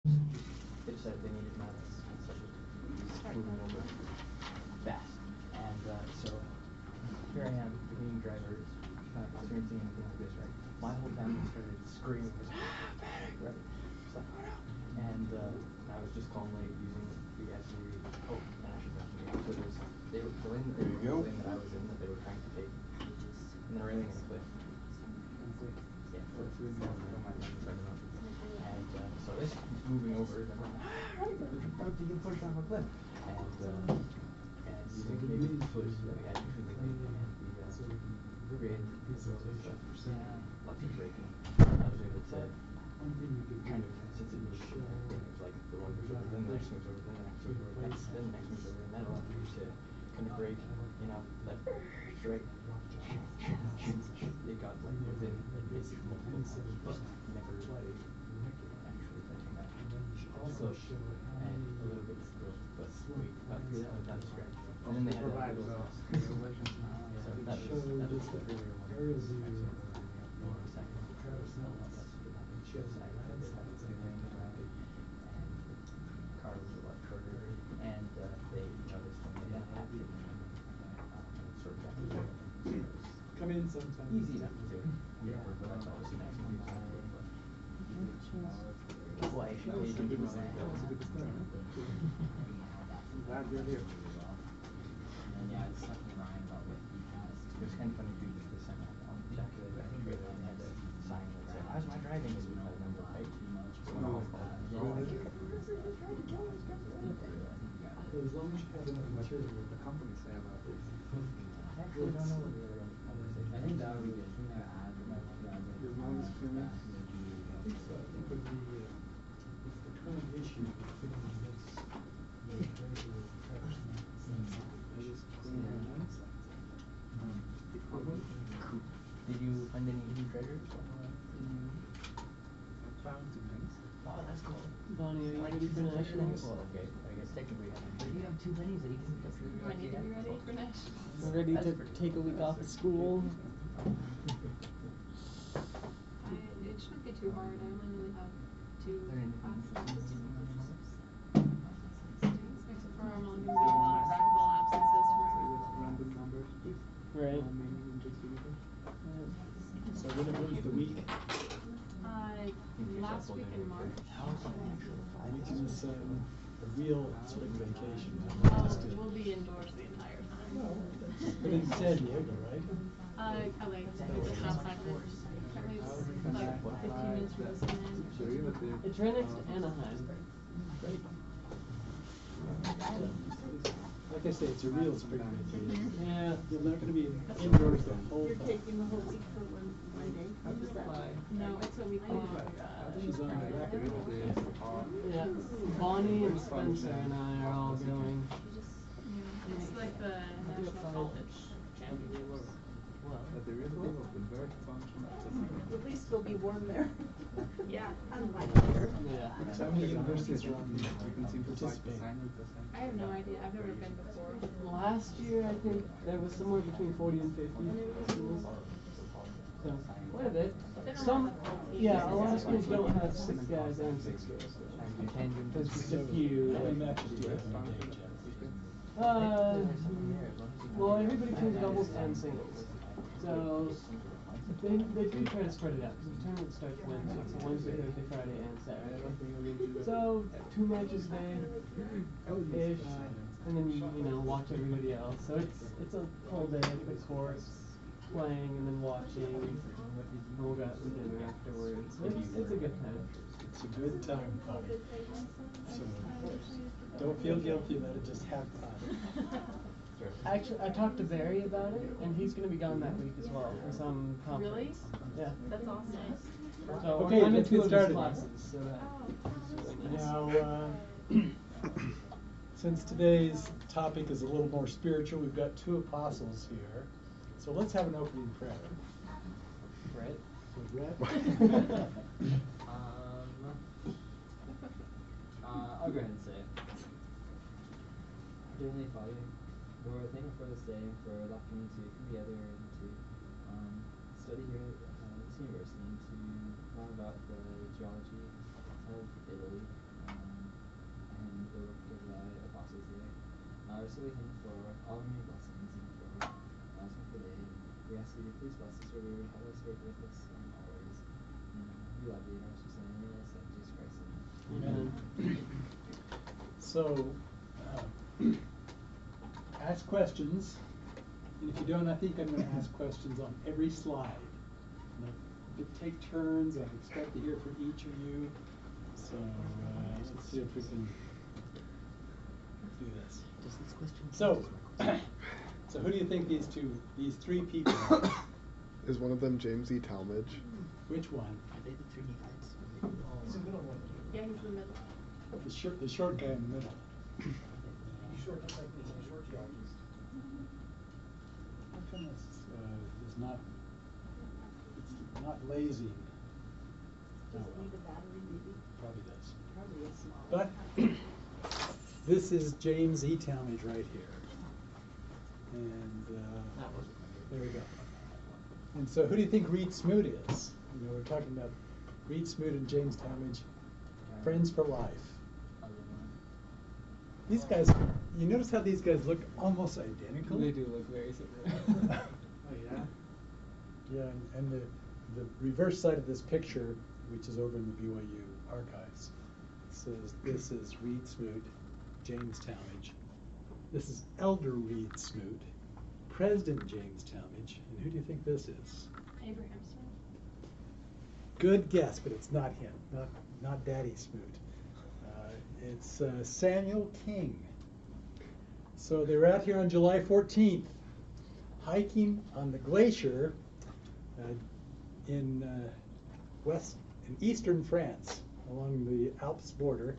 They decided they needed mats and such as moving over fast. And so here I am, beginning driver, not experiencing anything like this, right? My whole family started screaming, panic, right? It's like, oh no. And I was just calm late using the SUV. Oh, and I should mention it. So there's, the lane that they were in, the lane that I was in, that they were trying to take, and they're railing in a cliff. Yeah, for my lane in front of them. And so this keeps moving over, and I'm like, about to get pushed off a cliff. And using maybe the footage that we had between the lane and the grid, lots of braking, I was able to kind of, since it was like the one moves over, then the next moves over, then the next moves over, then the next moves over, and that allowed me to kind of brake, you know, that straight. It got like within basically multiple cars, just never actually touching that. Close and a little bit close, but we got through that without a scratch. And then they had that little so that was the earlier one. And car was a lot shorter, and they noticed when they had haptic sort of come in sometime. easy enough to do. Yeah, but I thought it was nice and easy. Why should they do that? Glad you're here. And yeah, I was talking to Ryan about what he has. It was kind of funny too, just this time on the back of the trailer and had a sign that said, "How's my driving?" Is my number, right? So when I was calling, As long as you have enough material, what the company say about this. I actually don't know what the other conversation. I think that would be good. I think that ad might want to add like As long as it's clear. I think so. I think with the current issue, I think that's Did you find any hidden treasures? found two things. Oh, that's cool. Bonnie, are you ready for nationals? Well, okay, I guess technically. But you have two pennies that you can get through. Do I need to be ready for nationals? Ready to take a week off of school? It shouldn't be too hard. I only really have two absences. Except for I'm only going to be a lot of practical absences for my Random numbers. Right. So when it was the week? Last week in March. Which is a real sort of vacation. We'll be indoors the entire time. But in San Diego, right? Kelly, it's outside course. Kelly's like 15 minutes from the city. It's right next to Anaheim. Great. Like I say, it's a real spring vacation. Yeah. You're not going to be indoors the whole You're time. taking the whole week for one day. Who's that? No, it's a week long. She's on the record. Yeah. Bonnie and Spencer and I are all going. Yeah. It's like the national college championships. At least it'll be warm there. Yeah. Unlike here. Yeah. How many universities are on participating? I have no idea. I've never been before. Last year, I think there was somewhere between 40 and 50 schools. So, quite a bit. Some, yeah, a lot of schools don't have 6 guys and 6 girls. There's just a few. How many matches do you have in a day, Jeff? Well, everybody plays doubles and singles. So, they do try to spread it out, because the tournament starts Wednesday, so Wednesday, Thursday, Friday, and Saturday. So, 2 matches a day-ish, and then you know, watch everybody else. So it's a whole day at the course, playing and then watching, and we'll go out to dinner afterwards. It's a good time. It's a good time, buddy. So, don't feel guilty about it, just have fun. Actually, I talked to Barry about it, and he's going to be gone that week as well for some conference. Really? Yeah. That's awesome. So Okay, I'm in let's 2 get of his started. classes, so that's really nice. Now, since today's topic is a little more spiritual, we've got 2 apostles here. So let's have an opening prayer. Right? So, Brett? I'll go ahead and say it. Dear Heavenly Father, we're thankful for this day and for the opportunity to come together and to study here at this university and to learn about the geology of Italy. we thank for all of your blessings and for us for today. And we ask you to please bless us or we have us work with us always. And we love you in our Jesus' name. We ask that in Jesus Christ. Amen. So, ask questions. And if you don't, I think I'm going to ask questions on every slide. And I'll take turns. I expect to hear from each of you. So let's see if we can do this. So, so who do you think these three people are? Is one of them James E. Talmage? Which one? It's the middle one. Yeah, he's in the middle. The short guy in the middle. He's short, looks like he's a short geologist. How come this is not, it's not lazy? Does it need a battery maybe? Probably does. Probably a small. But this is James E. Talmage right here. And there we go. And so who do you think Reed Smoot is? You know, we're talking about Reed Smoot and James Talmage, friends for life. These guys, you notice how these guys look almost identical? They do look very similar. Oh, yeah? Yeah, and the reverse side of this picture, which is over in the BYU archives, says this is Reed Smoot, James Talmage. This is Elder Reed Smoot, President James Talmage. And who do you think this is? Abraham Smith. Good guess, but it's not him, not Daddy Smoot. It's Samuel King. So they were out here on July 14th, hiking on the glacier in eastern France, along the Alps border,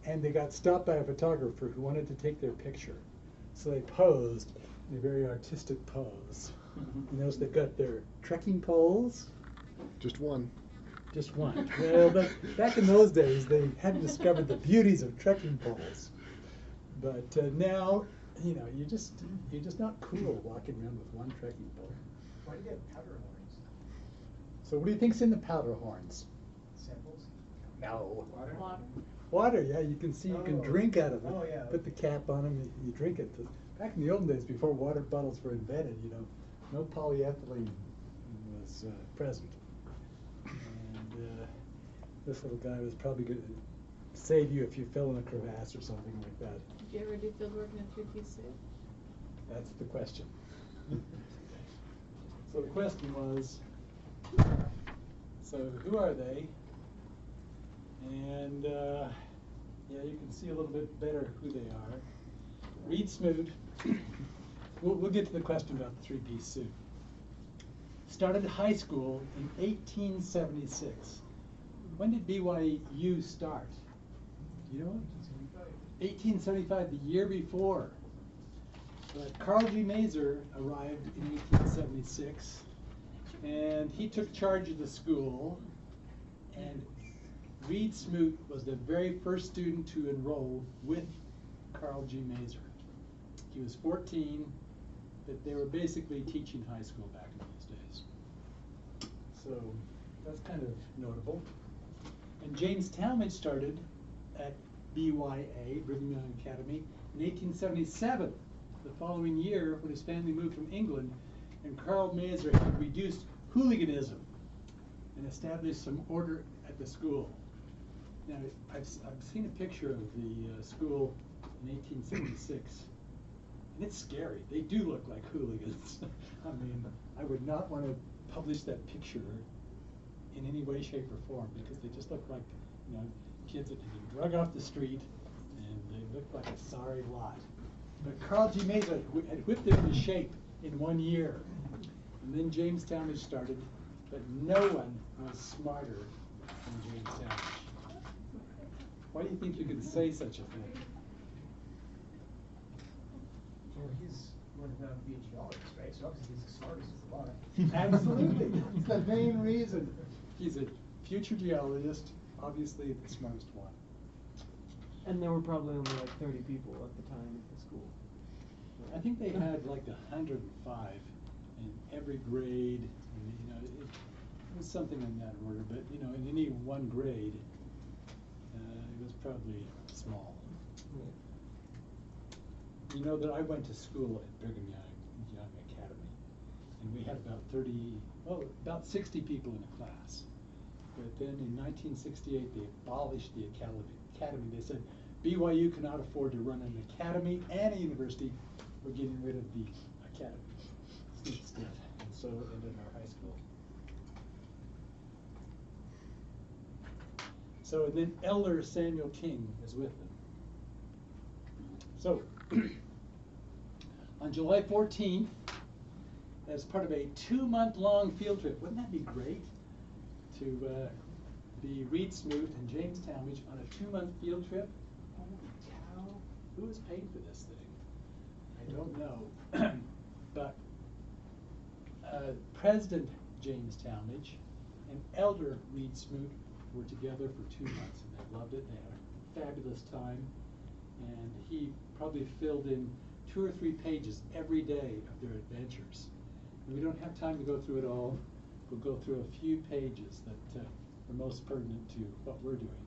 and they got stopped by a photographer who wanted to take their picture. So they posed in a very artistic pose. You notice they've got their trekking poles. Just one. Just one. Well, back in those days, they hadn't discovered the beauties of trekking poles. But now, you know, you're just not cool walking around with one trekking pole. Why do you have powder horns? So what do you think's in the powder horns? Samples? No. Water? Water. Water, yeah. You can see you can Oh. drink out of it. Oh, yeah. Put the cap on them, you drink it. Back in the old days, before water bottles were invented, you know, no polyethylene was present. And this little guy was probably going to save you if you fell in a crevasse or something like that. Did you ever do field work in a three-piece suit? That's the question. So the question was, so who are they? And yeah, you can see a little bit better who they are. Reed Smoot. We'll get to the question about the three-piece suit. Started high school in 1876. When did BYU start? You know? 1875, the year before. Carl G. Mazer arrived in 1876, and he took charge of the school, and Reed Smoot was the very first student to enroll with Carl G. Mazer. He was 14, but they were basically teaching high school back in those days. So that's kind of notable. And James Talmage started at BYA, Brigham Young Academy, in 1877, the following year when his family moved from England, and Carl Mazer had reduced hooliganism and established some order at the school. Now, I've seen a picture of the school in 1876, and it's scary. They do look like hooligans. I mean, I would not want to publish that picture in any way, shape, or form, because they just look like, you know, kids that had been drug off the street, and they look like a sorry lot. But Carl G. Mazer had whipped them into shape in 1 year. And then James Talmage started, but no one was smarter than James Talmage. Why do you think you can say such a thing? Well, he's going to be a geologist, right? So obviously he's the smartest of the lot. Absolutely. That's the main reason. He's a future geologist, obviously the smartest one. And there were probably only like 30 people at the time at the school. I think they had like 105 in every grade. And, you know, it was something in that order, but you know, in any one grade, it was probably small. You know that I went to school at Brigham Young Academy, and we had about 60 people in a class. But then in 1968, they abolished the academy. They said BYU cannot afford to run an academy and a university. We're getting rid of the academy instead, and so it ended our high school. So, and then Elder Samuel King is with them. So, on July 14th, as part of a 2-month-long field trip, wouldn't that be great? To be Reed Smoot and James Talmadge on a 2-month field trip? Holy cow! Who was paid for this thing? I don't know. But President James Talmadge and Elder Reed Smoot were together for 2 months, and they loved it. They had a fabulous time, and he probably filled in 2 or 3 pages every day of their adventures. And we don't have time to go through it all. We'll go through a few pages that are most pertinent to what we're doing.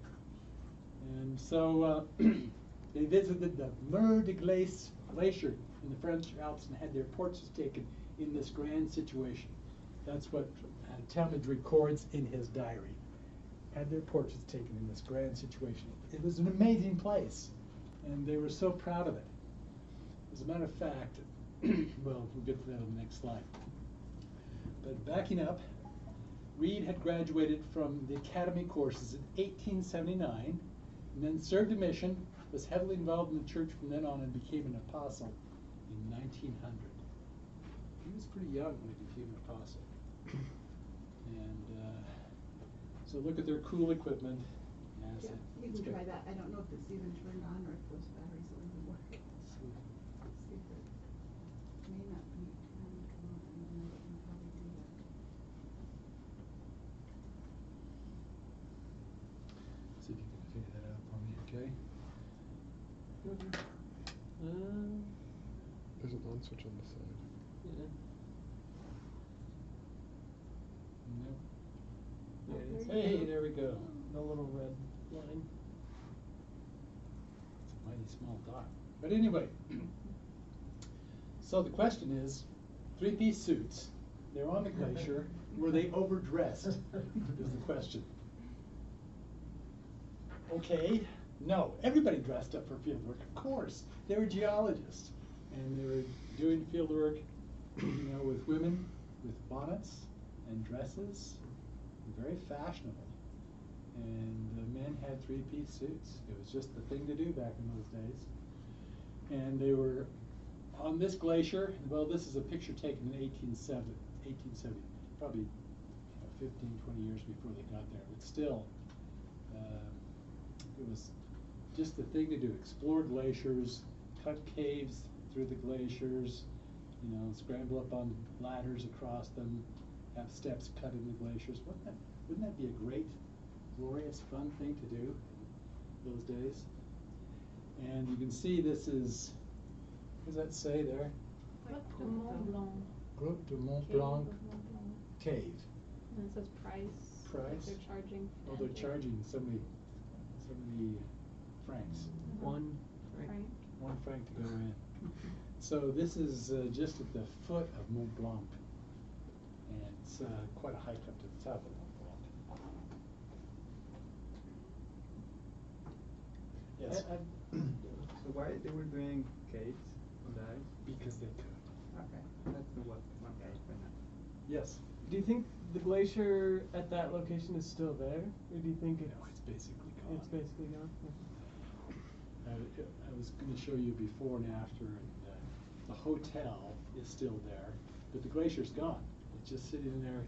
And so they visited the Mur de Glace Glacier in the French Alps and had their portraits taken in this grand situation. That's what Talmadge records in his diary. Had their portraits taken in this grand situation. It was an amazing place, and they were so proud of it. As a matter of fact, well, we'll get to that on the next slide. But backing up, Reed had graduated from the academy courses in 1879, and then served a mission, was heavily involved in the church from then on, and became an apostle in 1900. He was pretty young when he became an apostle. And so look at their cool equipment. Yeah, you can try that. I don't know if it's even turned on or if those batteries will even work. Let's see if it may not be turned on, and then it can probably do that. See if you can figure that out for me, okay? There's an on switch on the side. Yeah. Nope. There it is. Hey, there we go. The little red line. It's a mighty small dot. But anyway, so the question is, 3-piece suits, they're on the glacier, were they overdressed, is the question. Okay, no, everybody dressed up for field work, of course. They were geologists, and they were doing field work, you know, with women, with bonnets and dresses, very fashionable. And the men had 3-piece suits. It was just the thing to do back in those days. And they were on this glacier. Well, this is a picture taken in 1870, probably 15, 20 years before they got there. But still, it was just the thing to do. Explore glaciers, cut caves through the glaciers, you know, scramble up on ladders across them, have steps cut in the glaciers. Wouldn't that be a great, glorious, fun thing to do those days? And you can see this is, what does that say there? Grotte de Mont Blanc. Grotte de Mont Cave Blanc of Mont Blanc. Cave. And it says price. Price? Like they're charging. Oh, they're charging so many francs. One franc. Franc. 1 franc to go in. So this is just at the foot of Mont Blanc. And it's quite a hike up to the top of Mont Blanc. Yes? So why they were doing caves on the ice? Because they could. Okay, that's the one guy right now. Yes? Do you think the glacier at that location is still there, or do you think No, it's basically gone. it's basically gone? I was going to show you before and after, and the hotel is still there, but the glacier's gone. It's just sitting there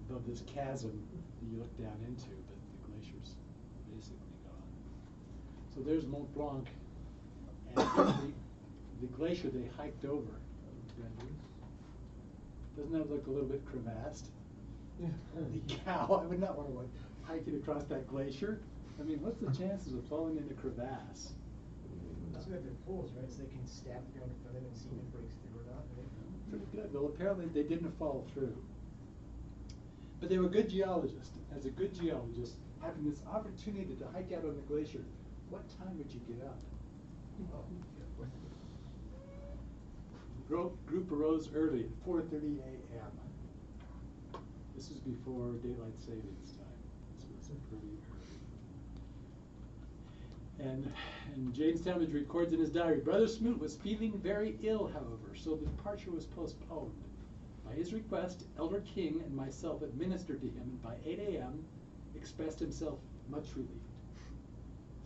above this chasm that you look down into, but the glacier's basically gone. So there's Mont Blanc, and the glacier they hiked over. Doesn't that look a little bit crevassed? Yeah. Holy cow, I would not want to hike it across that glacier. I mean, what's the chances of falling in a crevasse? That's good, they're pools, right, so they can stab the ground in front of them and see if it breaks through or not, right? Pretty good. Well, apparently they didn't fall through. But they were good geologists. As a good geologist, having this opportunity to hike out on the glacier, what time would you get up? Group arose early at 4:30 a.m. This was before daylight savings time. This was pretty early. And James Talmage records in his diary, Brother Smoot was feeling very ill, however, so the departure was postponed. By his request, Elder King and myself administered to him, and by 8 a.m. expressed himself much relieved.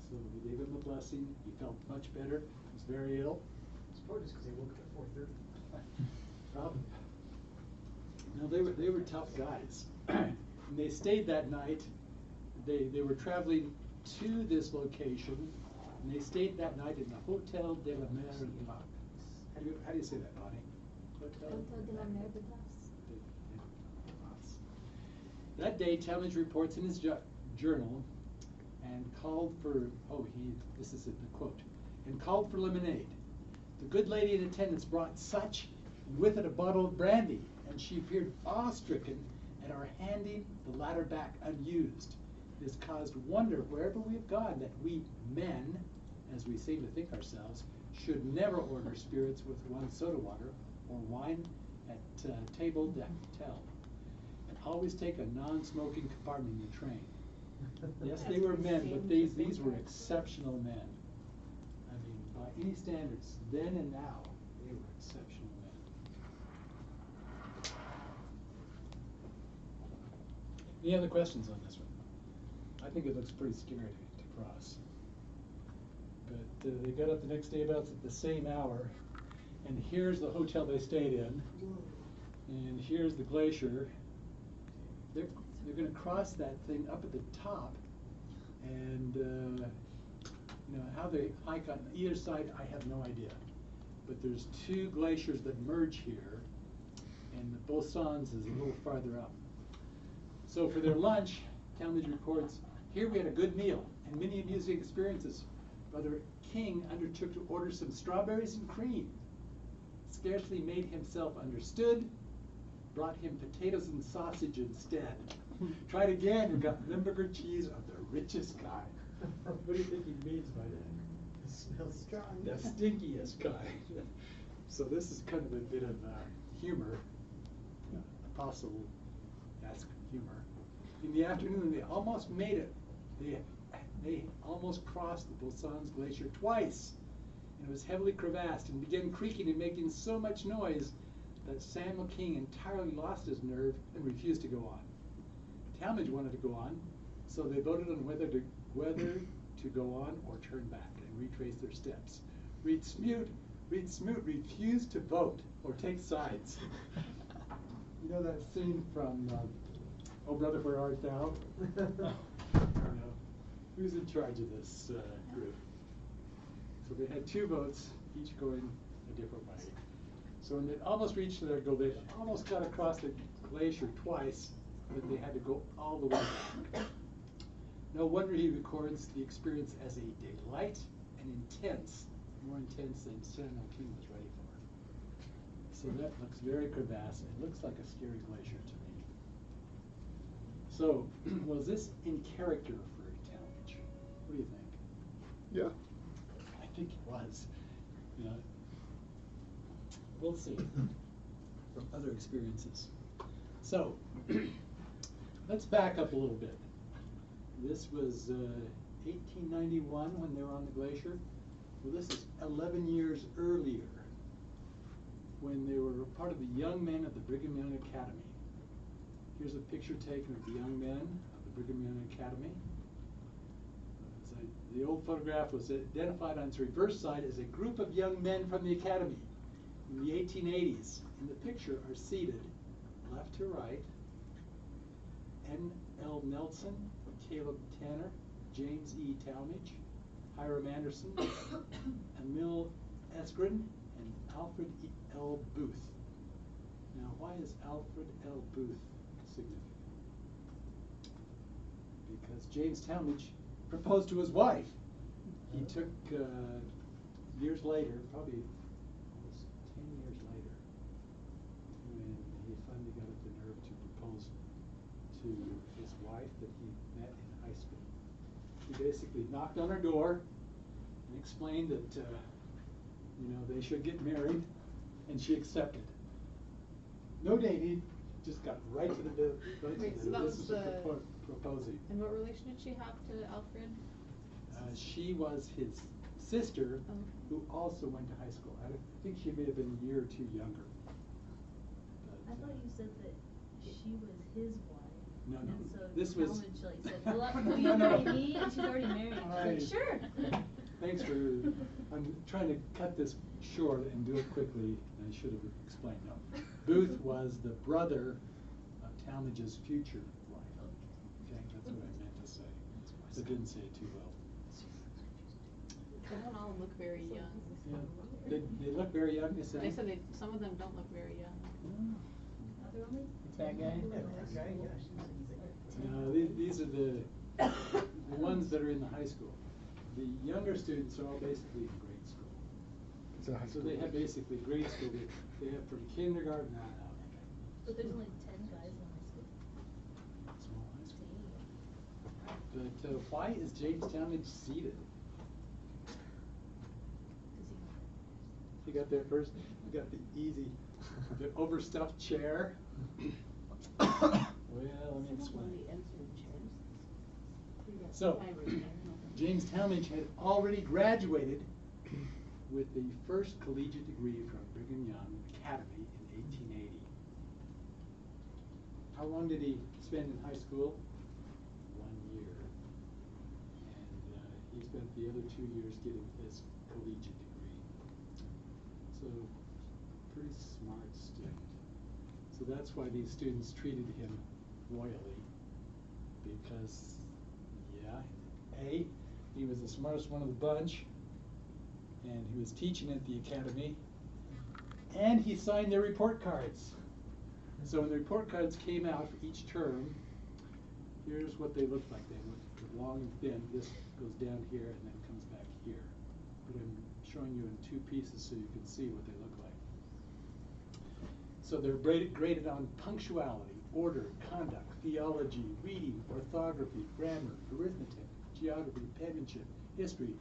So we gave him the blessing. He felt much better. He was very ill. It's probably just because they woke up at 4:30. Probably. No, they were tough guys. And they stayed that night. They were traveling to this location, and they stayed that night in the Hotel de la Mer de Glace. How do you say that, Bonnie? Hotel de la Mer de Glace. That day, Talmage reports in his journal and called for, this is it, the quote, and called for lemonade. The good lady in attendance brought such, and with it a bottle of brandy, and she appeared awe-stricken at our handing the latter back unused. It has caused wonder wherever we have gone that we men, as we seem to think ourselves, should never order spirits with one soda water or wine at table d'hotel, and always take a non-smoking compartment in the train. Yes, they were men, but these were exceptional men. I mean, by any standards, then and now, they were exceptional men. Any other questions on this one? I think it looks pretty scary to cross. But they got up the next day about the same hour, and here's the hotel they stayed in, and here's the glacier. They're going to cross that thing up at the top, and how they hike on either side, I have no idea. But there's two glaciers that merge here, and the Bossons is a little farther up. So for their lunch, Talmage records, here we had a good meal and many amusing experiences. Brother King undertook to order some strawberries and cream. Scarcely made himself understood, brought him potatoes and sausage instead. Tried again and got Limburger cheese of the richest kind. What do you think he means by that? It smells strong. The stinkiest kind. So this is kind of a bit of humor, apostle-esque humor. In the afternoon, they almost made it. They almost crossed the Bossons Glacier twice, and it was heavily crevassed and began creaking and making so much noise that Samuel King entirely lost his nerve and refused to go on. Talmage wanted to go on, so they voted on whether to go on or turn back and retrace their steps. Reed Smoot refused to vote or take sides. You know that scene from Oh Brother, Where Art Thou? Who's in charge of this group? So they had two votes, each going a different way. So when they almost reached their goal, they almost got across the glacier twice, but they had to go all the way back. No wonder he records the experience as a delight and intense, more intense than Samuel King was ready for. So that looks very crevassed. It looks like a scary glacier to me. So, was this in character for Talmage? What do you think? Yeah. I think it was. We'll see from other experiences. So, let's back up a little bit. This was 1891 when they were on the glacier. Well, this is 11 years earlier when they were part of the young men of the Brigham Young Academy. Here's a picture taken of the young men of the Brigham Young Academy. The old photograph was identified on its reverse side as a group of young men from the Academy in the 1880s. In the picture are seated, left to right, N.L. Nelson, Caleb Tanner, James E. Talmage, Hiram Anderson, Emil Eskren, and Alfred L. Booth. Now, why is Alfred L. Booth significant? Because James Talmage proposed to his wife. He took years later, probably almost 10 years later, when he finally got up the nerve to propose to his wife that he met in high school. He basically knocked on her door and explained that, they should get married, and she accepted. No dating, just got right to the Wait, so that this was is the- proposing. And what relation did she have to Alfred? She was his sister, Oh. who also went to high school. I think she may have been a year or two younger. I thought you said that she was his wife. No, no, And so this was- Talmadge like said, will No, you no. marry me? And she's already married. Alright. She's like, sure. Thanks for, I'm trying to cut this short and do it quickly, and I should have explained. No, Booth was the brother of Talmadge's future wife. Okay, that's what I meant to say. I didn't say it too well. They don't all look very young. They look very young, you say? They said some of them don't look very young. Are there only That guy? 10 Yeah, people in that high guy, school? yeah, No, these are the ones that are in the high school. The younger students are all basically in grade school. It's a high So school. they have basically grade school, they have from kindergarten on out. But there's only 10 guys in high school. Small high school. Dang. But why is James Talmadge seated? Does He got there first. He got the easy, the overstuffed chair. Well, let me explain. So, James Talmadge had already graduated with the first collegiate degree from Brigham Young Academy in 1880. How long did he spend in high school? 1 year. And he spent the other 2 years getting his collegiate degree. So, pretty smart student. So that's why these students treated him royally, because, yeah, A, he was the smartest one of the bunch, and he was teaching at the academy, and he signed their report cards. So when the report cards came out for each term, here's what they looked like. They looked long and thin. This goes down here and then comes back here. But I'm showing you in 2 pieces so you can see what they look like. So they're graded on punctuality, order, conduct, theology, reading, orthography, grammar, arithmetic, geography, penmanship, history.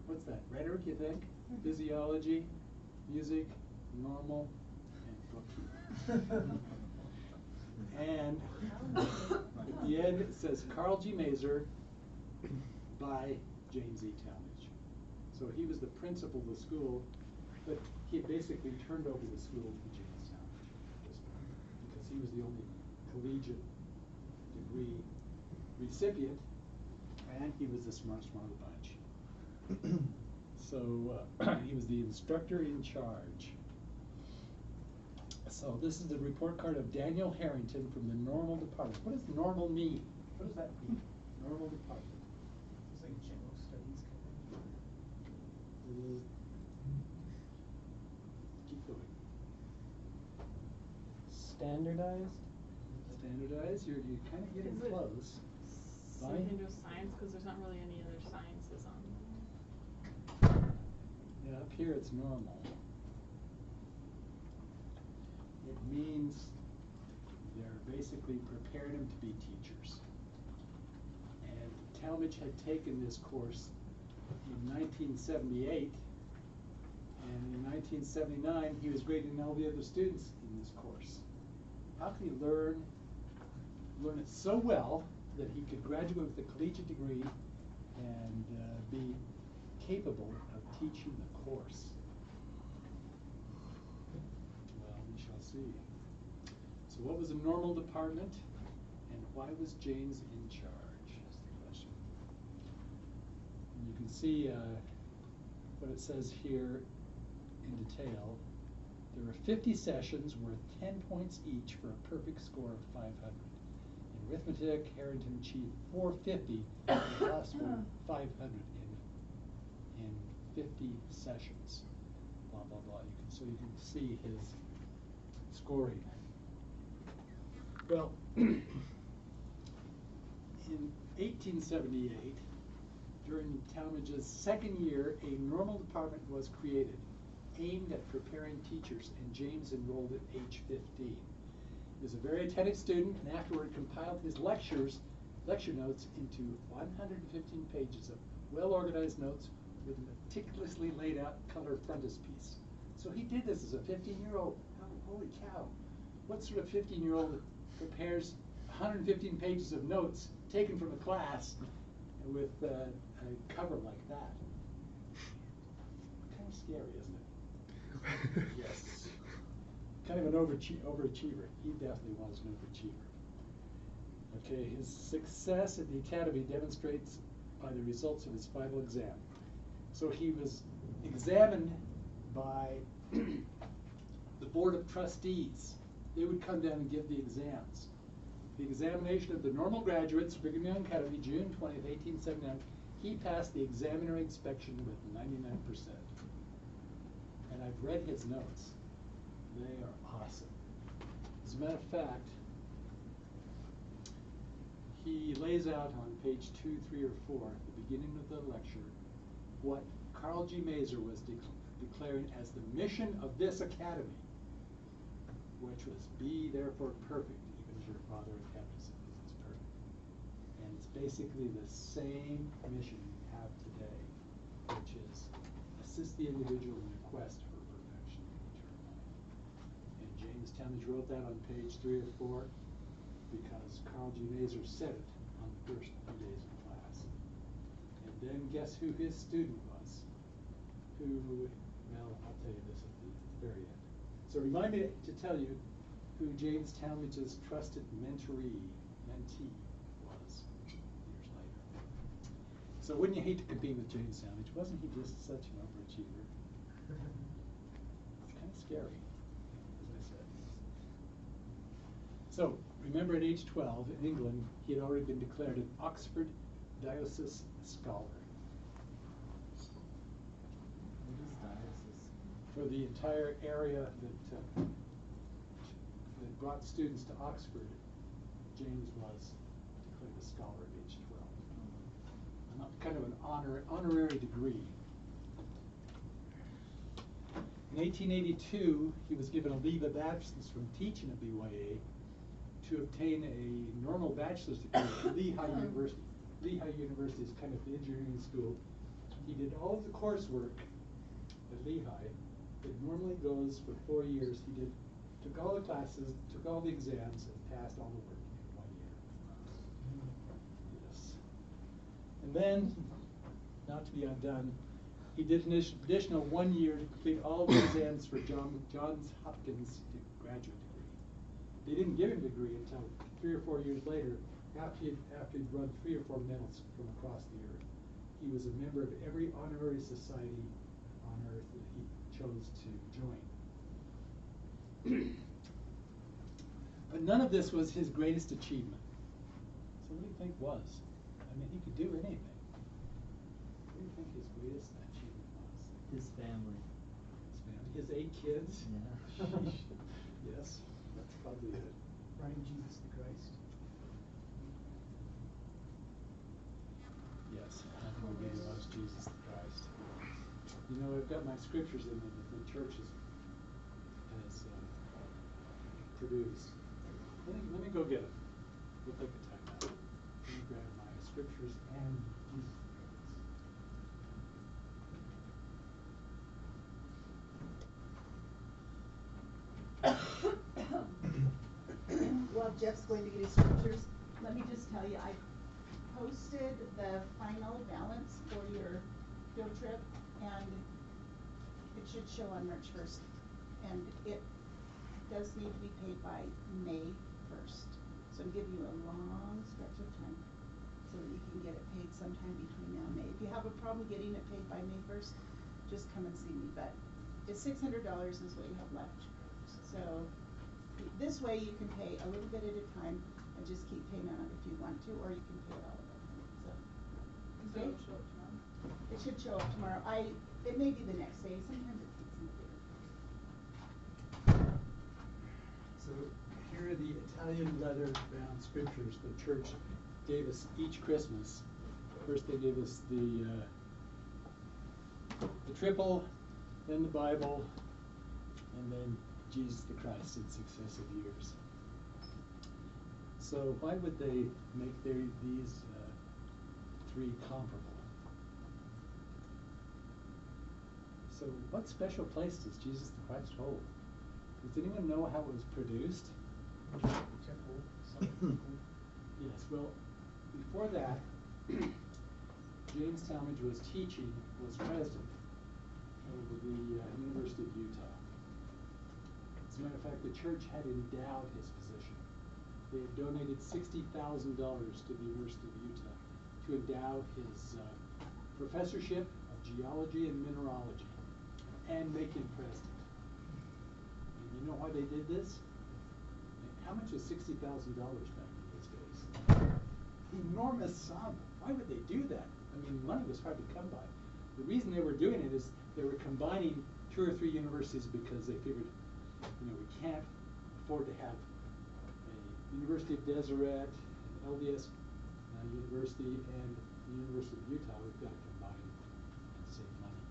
What's that? Rhetoric, you think? Physiology, music, normal, and bookkeeping. And at the end it says Carl G. Mazer by James E. Talmadge. So he was the principal of the school, but he had basically turned over the school to James Talmadge at this point, because he was the only collegiate degree recipient, and he was the smartest one of the bunch. So he was the instructor in charge. So this is the report card of Daniel Harrington from the normal department. What does normal mean? What does that mean? Normal department. It's like general studies kind of. Keep going. Standardized? Standardized, you're kind of getting Is it close. something to do with science? Because there's not really any other sciences on there. Yeah, up here it's normal. It means they're basically preparing them to be teachers. And Talmadge had taken this course in 1978, and in 1979 he was grading all the other students in this course. How can he learn it so well that he could graduate with a collegiate degree and be capable of teaching the course? Well, we shall see. So what was a normal department, and why was James in charge? That's the question. And you can see what it says here in detail. There were 50 sessions worth 10 points each for a perfect score of 500. In arithmetic, Harrington achieved 450 plus 500 in 50 sessions. Blah blah blah. So you can see his scoring. Well, in 1878, during Talmadge's second year, a normal department was created, aimed at preparing teachers, and James enrolled at age 15. He was a very attentive student, and afterward compiled his lecture notes into 115 pages of well-organized notes, with a meticulously laid out color frontispiece. So he did this as a 15-year-old. Oh, holy cow. What sort of 15-year-old prepares 115 pages of notes taken from a class with a cover like that? Kind of scary, isn't it? Yes. Kind of an overachiever. He definitely was an overachiever. Okay, his success at the academy demonstrates by the results of his final exam. So he was examined by the board of trustees. They would come down and give the exams. The examination of the normal graduates, Brigham Young Academy, June 20th, 1879, he passed the examiner inspection with 99%. And I've read his notes. They are awesome. As a matter of fact, he lays out on page 2, 3, or 4, at the beginning of the lecture, what Carl G. Maser was declaring as the mission of this academy, which was be therefore perfect, even as your Father in heaven is perfect. And it's basically the same mission we have today, which is assist the individual in the quest for perfection in eternal life. And James Talmage wrote that on page 3 or 4 because Carl G. Maser said it on the first few days of class. And then guess who his student was? Well, I'll tell you this at the very end. So remind me to tell you who James Talmage's trusted mentee was years later. So wouldn't you hate to compete with James Talmage? Wasn't he just such an overachiever? It's kind of scary, as I said. So remember at age 12 in England, he had already been declared an Oxford Diocese Scholar. For the entire area that brought students to Oxford, James was declared a scholar at age 12. Kind of an honorary degree. In 1882, he was given a leave of absence from teaching at BYA to obtain a normal bachelor's degree at Lehigh University. Lehigh University is kind of the engineering school. He did all of the coursework at Lehigh. It normally goes for 4 years. He took all the classes, took all the exams, and passed all the work in 1 year. Yes. And then, not to be undone, he did an additional 1 year to complete all the exams for Johns Hopkins graduate degree. They didn't give him a degree until 3 or 4 years later, after he'd run 3 or 4 medals from across the earth. He was a member of every honorary society on earth that he chose to join. But none of this was his greatest achievement. So what do you think was? I mean, he could do anything. What do you think his greatest achievement was? His family. His 8 kids? Yeah. Yes, that's probably it. Running Jesus the Christ. Yes, I think he loves Jesus the Christ. You know, I've got my scriptures in there that the church has produced. Let me go get them. We'll take the time out. Let me grab my scriptures and Jesus While Jeff's going to get his scriptures, let me just tell you, I posted the final balance for your field trip, and it should show on March 1st. And it does need to be paid by May 1st. So it'll give you a long stretch of time so that you can get it paid sometime between now and May. If you have a problem getting it paid by May 1st, just come and see me. But it's $600 is what you have left. So this way you can pay a little bit at a time and just keep paying on it if you want to, or you can pay it all at once. So, okay? it'll show up tomorrow? It should show up tomorrow. It may be the next day. Sometimes it takes me a day. So here are the Italian leather-bound scriptures the church gave us each Christmas. First they gave us the triple, then the Bible, and then Jesus the Christ in successive years. So why would they make these 3 comparable? So what special place does Jesus the Christ hold? Does anyone know how it was produced? Yes, well, before that, James Talmage was president of the University of Utah. As a matter of fact, the church had endowed his position. They had donated $60,000 to the University of Utah to endow his professorship of geology and mineralogy and make him president. And you know why they did this? How much is $60,000 back in those days? Enormous sum. Why would they do that? I mean, money was hard to come by. The reason they were doing it is they were combining 2 or 3 universities because they figured, we can't afford to have a University of Deseret, LDS University, and the University of Utah. We've got to combine and save money.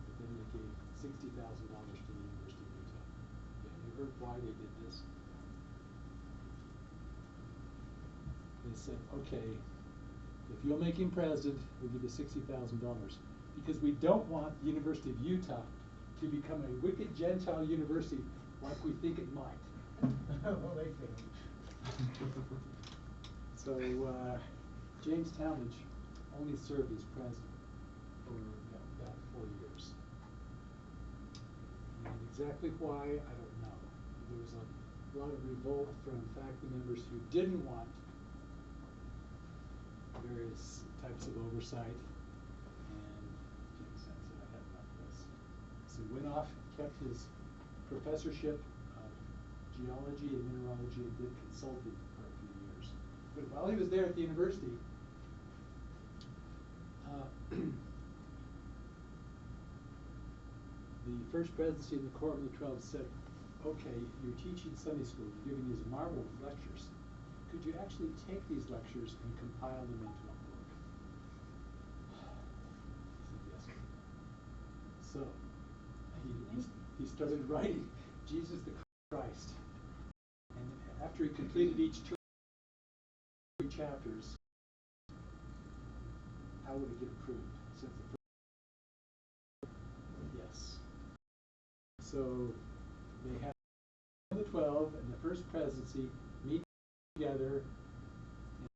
But then they gave $60,000 to the University of Utah. Have you heard why they did this? They said, okay, if you'll make him president, we'll give you $60,000 because we don't want the University of Utah to become a wicked Gentile university like we think it might. Well, they failed. So James Talmage only served as president for about 4 years. And exactly why, I don't know. There was a lot of revolt from faculty members who didn't want various types of oversight, and James said, I had enough of this. So he went off, kept his professorship of geology and mineralogy, and did consulting for a few years. But while he was there at the university, the first presidency of the Quorum of the 12 said, okay, you're teaching Sunday school, you're giving these marvelous lectures. Could you actually take these lectures and compile them into a book? He said, yes. So he started writing Jesus the Christ. And after he completed each 2 chapters, how would it get approved? Since the first, yes. So they had the 12 and the first presidency meet together in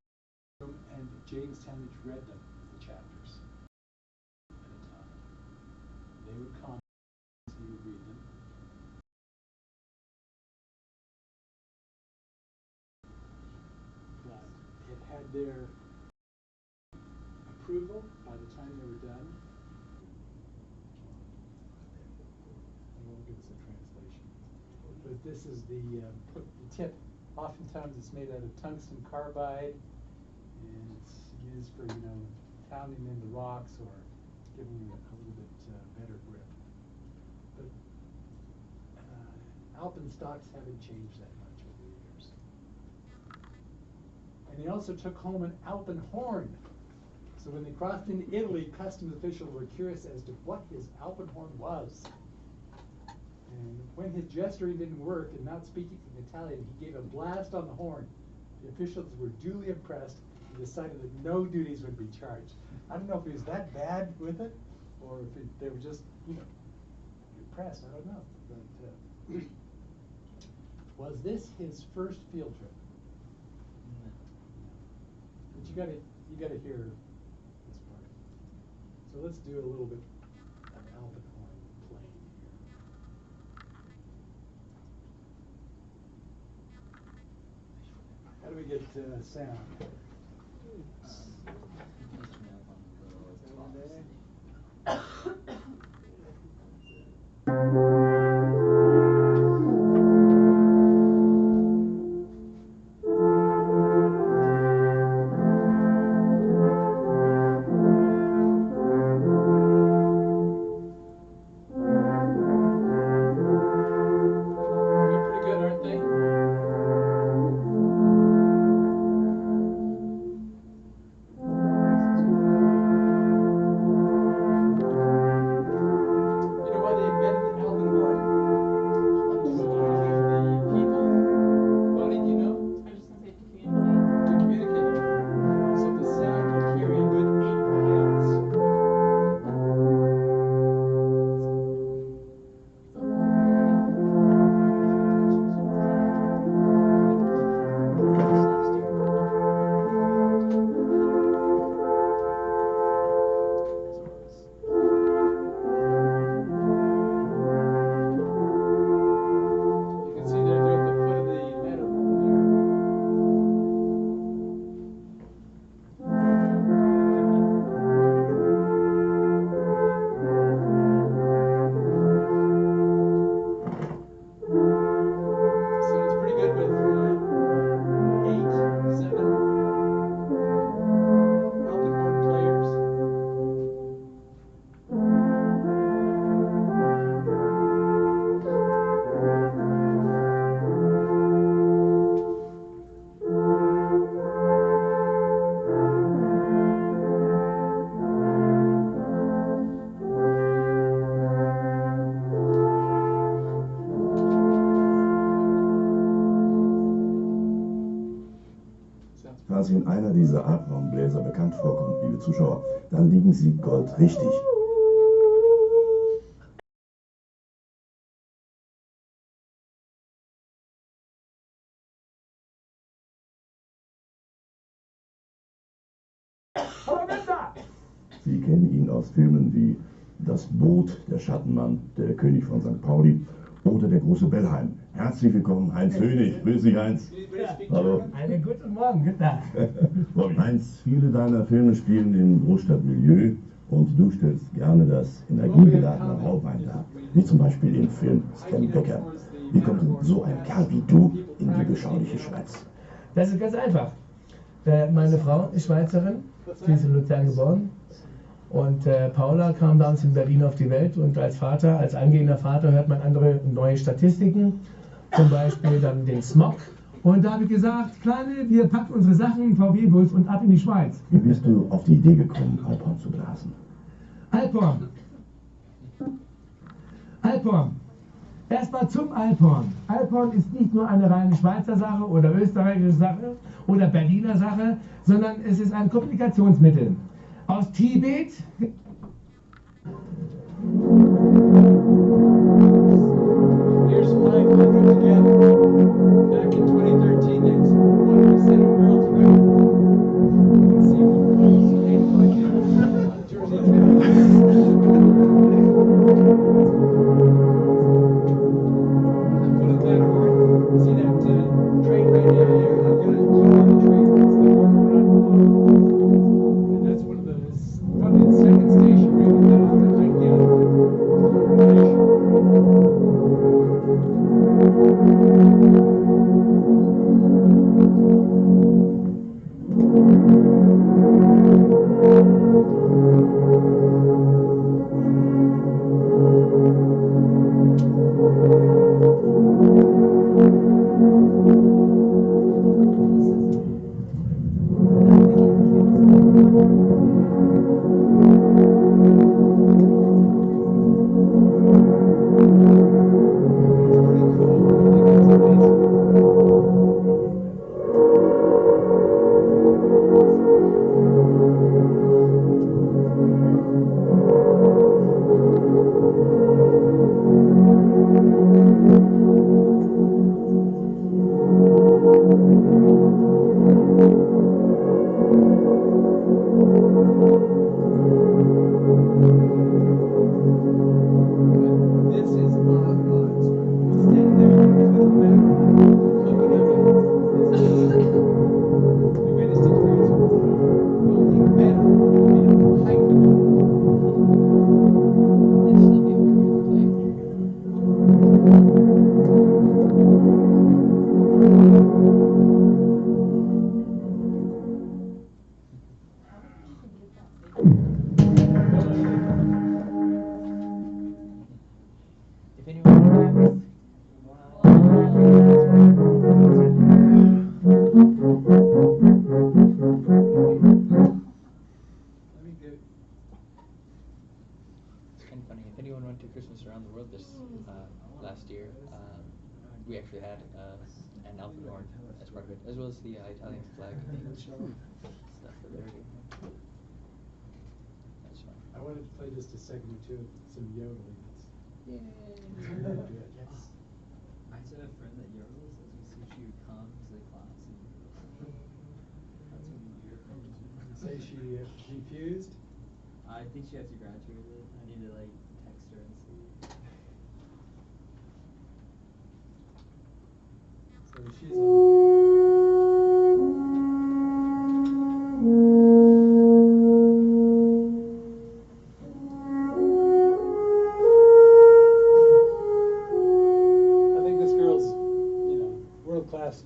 a room, and James Talmage read them, the chapters, at a time. They would comment, he would read them. But it had their approval by the time they were done. We'll give us a translation. But this is the tip. Oftentimes it's made out of tungsten carbide, and it's used for, pounding into rocks or giving you a little bit better grip. But alpenstocks haven't changed that much over the years. And they also took home an alpenhorn. So when they crossed into Italy, customs officials were curious as to what his alpenhorn was. And when his gesturing didn't work and not speaking in Italian, he gave a blast on the horn. The officials were duly impressed and decided that no duties would be charged. I don't know if he was that bad with it, or if they were just, impressed. I don't know. But was this his first field trip? No. But you gotta hear this part. So let's do a little bit of alpenhorn playing here. How do we get sound? Falls Ihnen einer dieser Albraumbläser bekannt vorkommt, liebe Zuschauer, dann liegen Sie goldrichtig. Sie kennen ihn aus Filmen wie Das Boot, Der Schattenmann, Der König von St. Pauli oder Der große Bellheim. Herzlich willkommen, Heinz Hönig. Grüß dich, Heinz. Hallo. Einen guten Morgen, guten Tag. Heinz, viele deiner Filme spielen im Großstadtmilieu und du stellst gerne das energiebeladene Rauchwein dar. Wie zum Beispiel im Film Stan Becker. Wie kommt so ein Kerl wie du in die beschauliche Schweiz? Das ist ganz einfach. Meine Frau ist Schweizerin, sie ist in Luzern geboren. Und Paula kam damals in Berlin auf die Welt und als Vater, als angehender Vater hört man andere neue Statistiken, zum Beispiel dann den Smog. Und da habe ich gesagt, Kleine, wir packen unsere Sachen in VW-Bus und ab in die Schweiz. Wie bist du auf die Idee gekommen, Alphorn zu blasen? Alphorn. Alphorn. Erstmal zum Alphorn. Alphorn ist nicht nur eine reine Schweizer Sache oder österreichische Sache oder Berliner Sache, sondern es ist ein Kommunikationsmittel. Aus Tibet. Here's 500 again. Back in 2013, there's 1% of world's record. You can see what was paid like in Jersey I'm putting that hard. See that train right down there? I'm going to jump on the train. It's the Orca Run. And that's one of the probably the second station where you get off and hike down we actually had an Alpine horn as part of it, as well as the Italian flag stuff that they were doing. That's fun. I wanted to play just a segment or two of some yodeling. Yay! Yes. I used to have a friend that yodels as we see she would come to the class and that's when weird. Say she refused? I think she actually graduated. I need to like text her and see. So she's on. I think this girl's, you know, world-class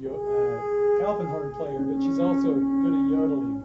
alpenhorn player, but she's also good at yodeling.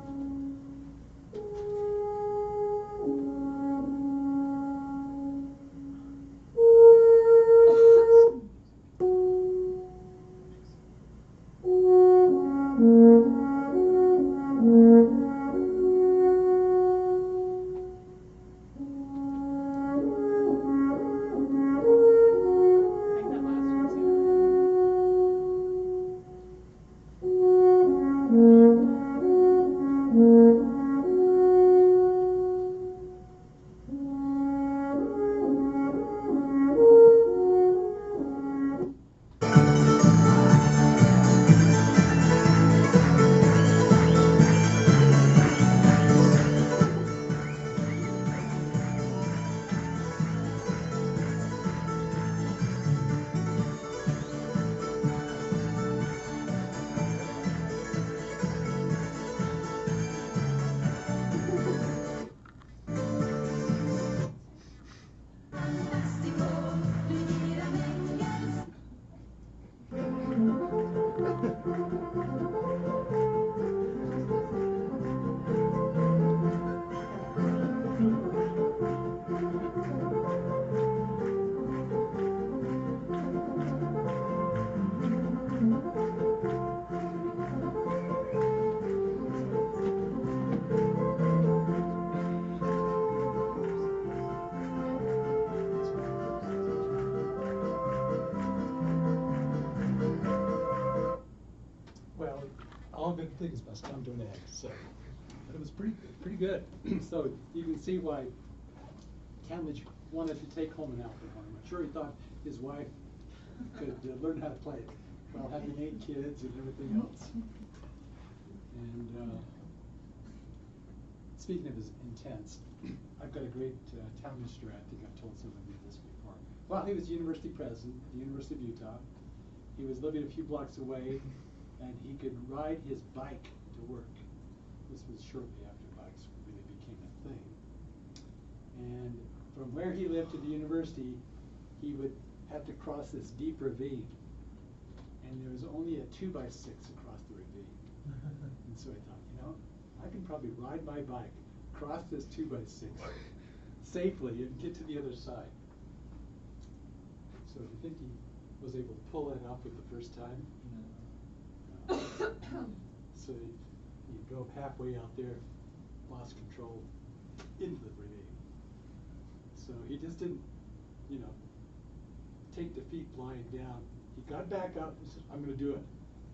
things must come to an end. So, but it was pretty good. So you can see why Talmadge wanted to take home an alcohol. I'm sure he thought his wife could learn how to play it while having 8 kids and everything else. And speaking of his intense, I've got a great Talmadge story. I think I've told some of you this before. Well, he was university president at the University of Utah. He was living a few blocks away, and he could ride his bike to work. This was shortly after bikes really became a thing. And from where he lived to the university, he would have to cross this deep ravine. And there was only a 2x6 across the ravine. And so I thought, you know, I can probably ride my bike, cross this 2x6 safely, and get to the other side. So do you think he was able to pull that off with the first time? No. So he drove halfway out there, lost control, into the ravine. So he just didn't, you know, take defeat lying down. He got back up and said, I'm going to do it.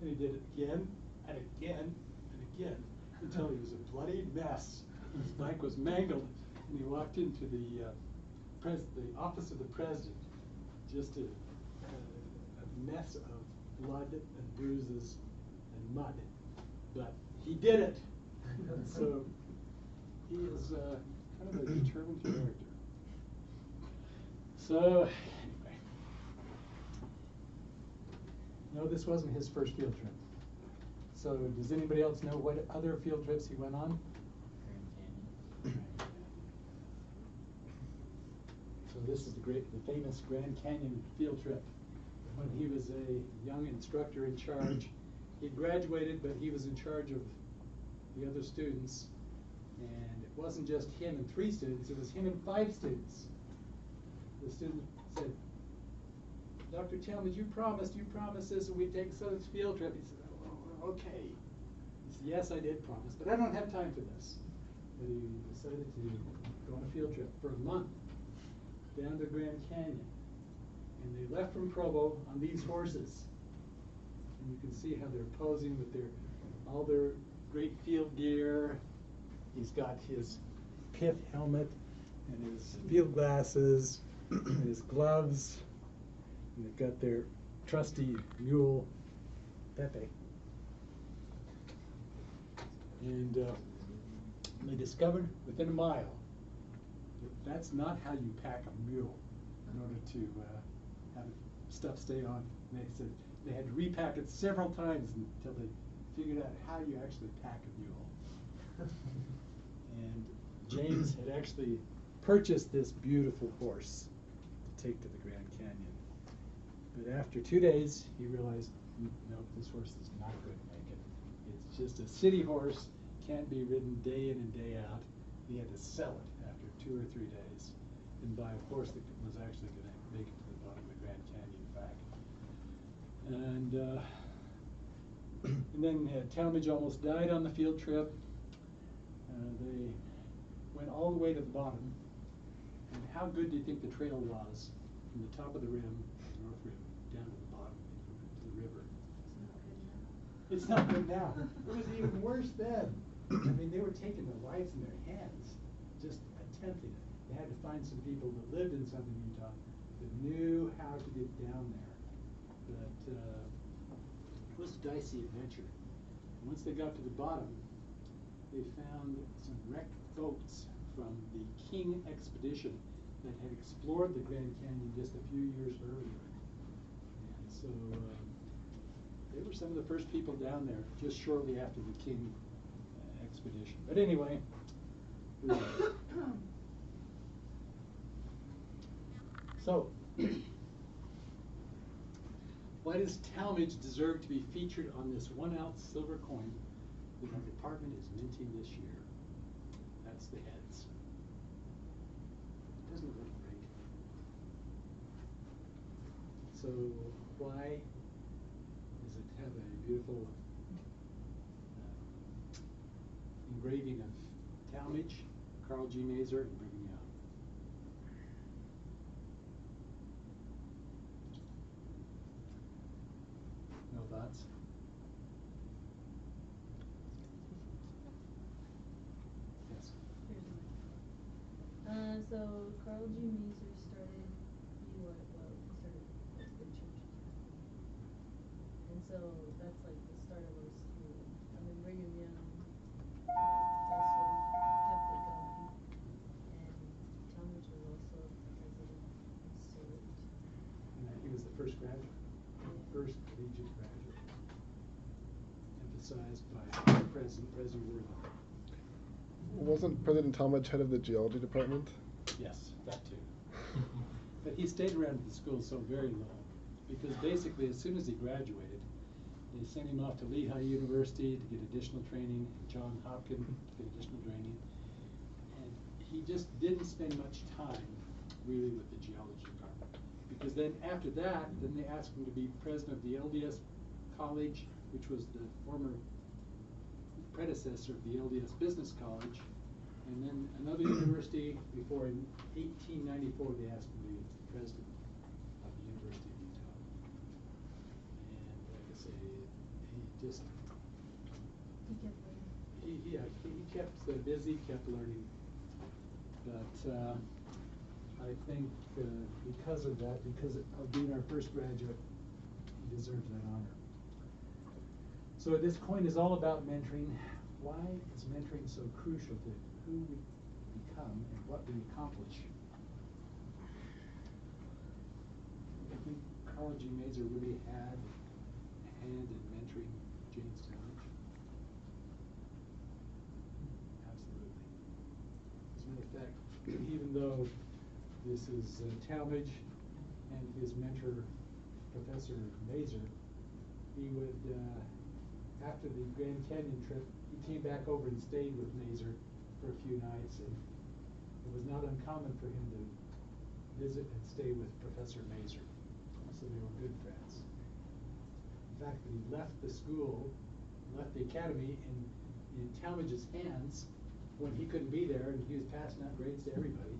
And he did it again and again and again until he was a bloody mess. His bike was mangled, and he walked into the office of the president, just a mess of blood and bruises and mud. But he did it. So he is kind of a determined character. So anyway, no, this wasn't his first field trip. So does anybody else know what other field trips he went on? So this is the famous Grand Canyon field trip. When he was a young instructor in charge, he graduated, but he was in charge of the other students. And it wasn't just him and 3 students, it was him and 5 students. The student said, Dr. Talmadge, you promised this, and we'd take such field trip. He said, oh, okay. He said, yes, I did promise, but I don't have time for this. But he decided to go on a field trip for a month down to Grand Canyon. And they left from Provo on these horses. And you can see how they're posing with all their great field gear. He's got his pith helmet and his field glasses and his gloves. And they've got their trusty mule, Pepe. And they discovered within a mile that that's not how you pack a mule in order to have stuff stay on. And they said they had to repack it several times until they figured out how you actually pack a mule. And James had actually purchased this beautiful horse to take to the Grand Canyon. But after 2 days, he realized, no, this horse is not going to make it. It's just a city horse, can't be ridden day in and day out. He had to sell it after 2 or 3 days and buy a horse that was actually going to make it to the bottom of the Grand Canyon back. And then Talmadge almost died on the field trip. They went all the way to the bottom. And how good do you think the trail was from the top of the rim, the North Rim, down to the bottom to the river? It's not good now. It was even worse then. I mean, they were taking their lives in their hands, just attempting it. They had to find some people that lived in southern Utah that knew how to get down there. But it was a dicey adventure. Once they got to the bottom, they found some wrecked boats from the King expedition that had explored the Grand Canyon just a few years earlier. And so they were some of the first people down there just shortly after the King expedition. But anyway, so why does Talmadge deserve to be featured on this 1-ounce silver coin that our department is minting this year? That's the heads. Doesn't it look great? So why does it have a beautiful engraving of Talmadge, Carl G. Mazer, and Brigham Young? No thoughts? so Carl G. Mazer started like the church. And so that's like the start of our school. And then Brigham Young also kept it going. And Talmadge was also the president and served. And he was the first graduate, first collegiate graduate, emphasized by President Worthy. Wasn't President Talmadge head of the geology department? Yes, that too. But he stayed around at the school so very long, because basically as soon as he graduated, they sent him off to Lehigh University to get additional training, Johns Hopkins to get additional training, and he just didn't spend much time really with the geology department. Because then after that, then they asked him to be president of the LDS College, which was the former predecessor of the LDS Business College, and then another university before in 1894 they asked him to be president of the University of Utah. And like I say, he just he kept busy, kept learning. But I think because of that, because of being our first graduate, he deserves that honor. So this coin is all about mentoring. Why is mentoring so crucial to who we become and what we accomplish? I think Carl G. Mazer really had a hand in mentoring James Talmadge. Absolutely. As a matter of fact, even though this is Talmadge and his mentor, Professor Mazer, he would, after the Grand Canyon trip, he came back over and stayed with Mazer for a few nights, and it was not uncommon for him to visit and stay with Professor Mazer. So they were good friends. In fact, he left the school, left the academy in Talmadge's hands when he couldn't be there, and he was passing out grades to everybody.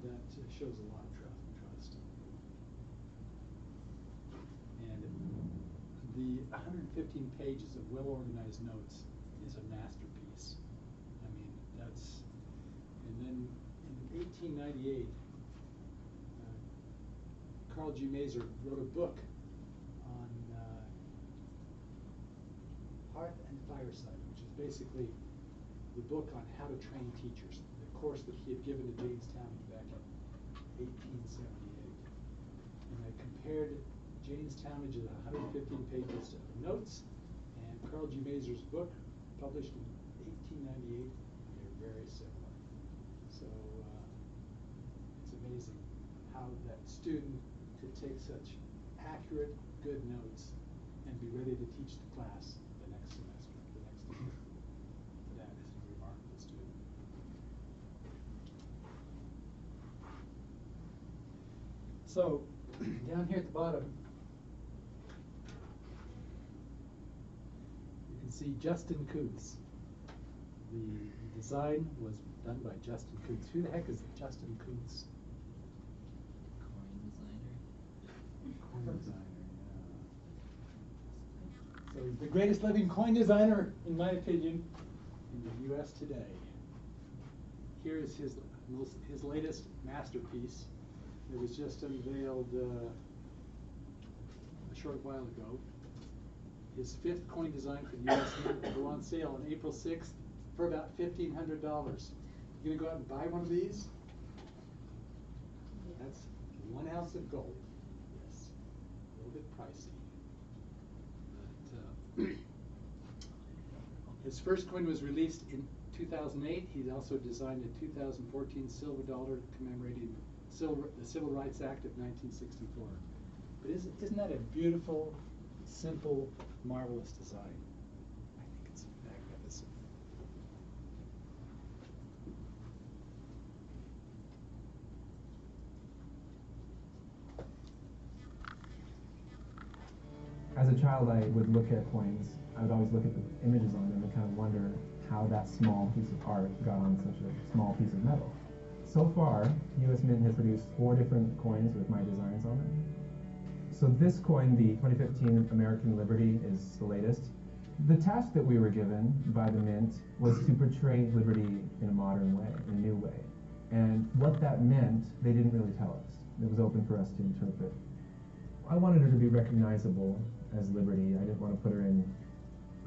That shows a lot of trust. And the 115 pages of well-organized notes is a masterpiece. I mean, that's, and then in 1898, Carl G. Mazer wrote a book on Hearth and Fireside, which is basically the book on how to train teachers, the course that he had given to James Talmadge back in 1878. And I compared James Talmadge's 115 pages of notes and Carl G. Mazer's book, published in 1898. They're very similar. So it's amazing how that student could take such accurate, good notes and be ready to teach the class the next semester, the next year. That is a remarkable student. So, down here at the bottom, you can see Justin Kuntz. The design was done by Justin Kuntz. Who the heck is Justin Kuntz? Coin designer, yeah. So he's the greatest living coin designer, in my opinion, in the U.S. today. Here is his latest masterpiece. It was just unveiled a short while ago. His 5th coin design for the U.S. Mint will go on sale on April 6th for about $1,500. You gonna go out and buy one of these? That's 1 ounce of gold. Yes, a little bit pricey. But his first coin was released in 2008. He also designed a 2014 silver dollar commemorating the Civil Rights Act of 1964. But isn't that a beautiful, simple, marvelous design? I think it's magnificent. As a child, I would look at coins. I would always look at the images on them and kind of wonder how that small piece of art got on such a small piece of metal. So far, U.S. Mint has produced 4 different coins with my designs on them. So this coin, the 2015 American Liberty, is the latest. The task that we were given by the Mint was to portray liberty in a modern way, in a new way. And what that meant, they didn't really tell us. It was open for us to interpret. I wanted her to be recognizable as Liberty. I didn't want to put her in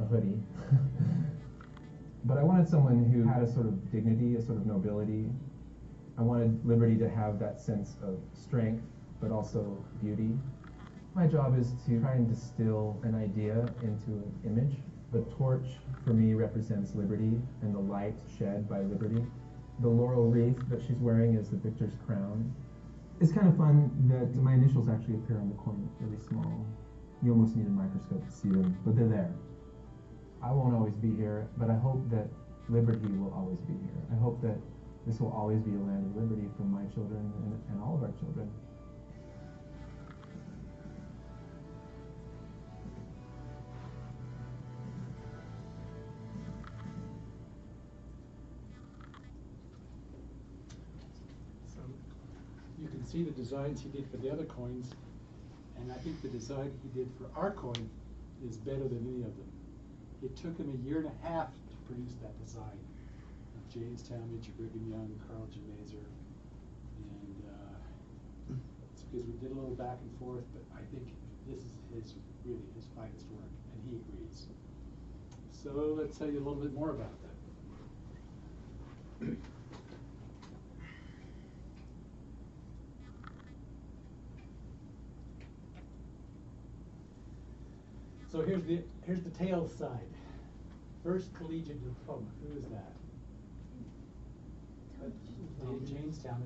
a hoodie. But I wanted someone who had a sort of dignity, a sort of nobility. I wanted Liberty to have that sense of strength, but also beauty. My job is to try and distill an idea into an image. The torch, for me, represents liberty and the light shed by liberty. The laurel wreath that she's wearing is the victor's crown. It's kind of fun that my initials actually appear on the coin really small. You almost need a microscope to see them, but they're there. I won't always be here, but I hope that liberty will always be here. I hope that this will always be a land of liberty for my children and all of our children. So you can see the designs he did for the other coins, and I think the design he did for our coin is better than any of them. It took him 1.5 years to produce that design of James Talmage, Brigham Young, Carl G. Mazer, and it's because we did a little back and forth, but I think this is really his finest work, and he agrees. So let's tell you a little bit more about that. So here's the tail side. First collegiate diploma. Who is that? Jamestown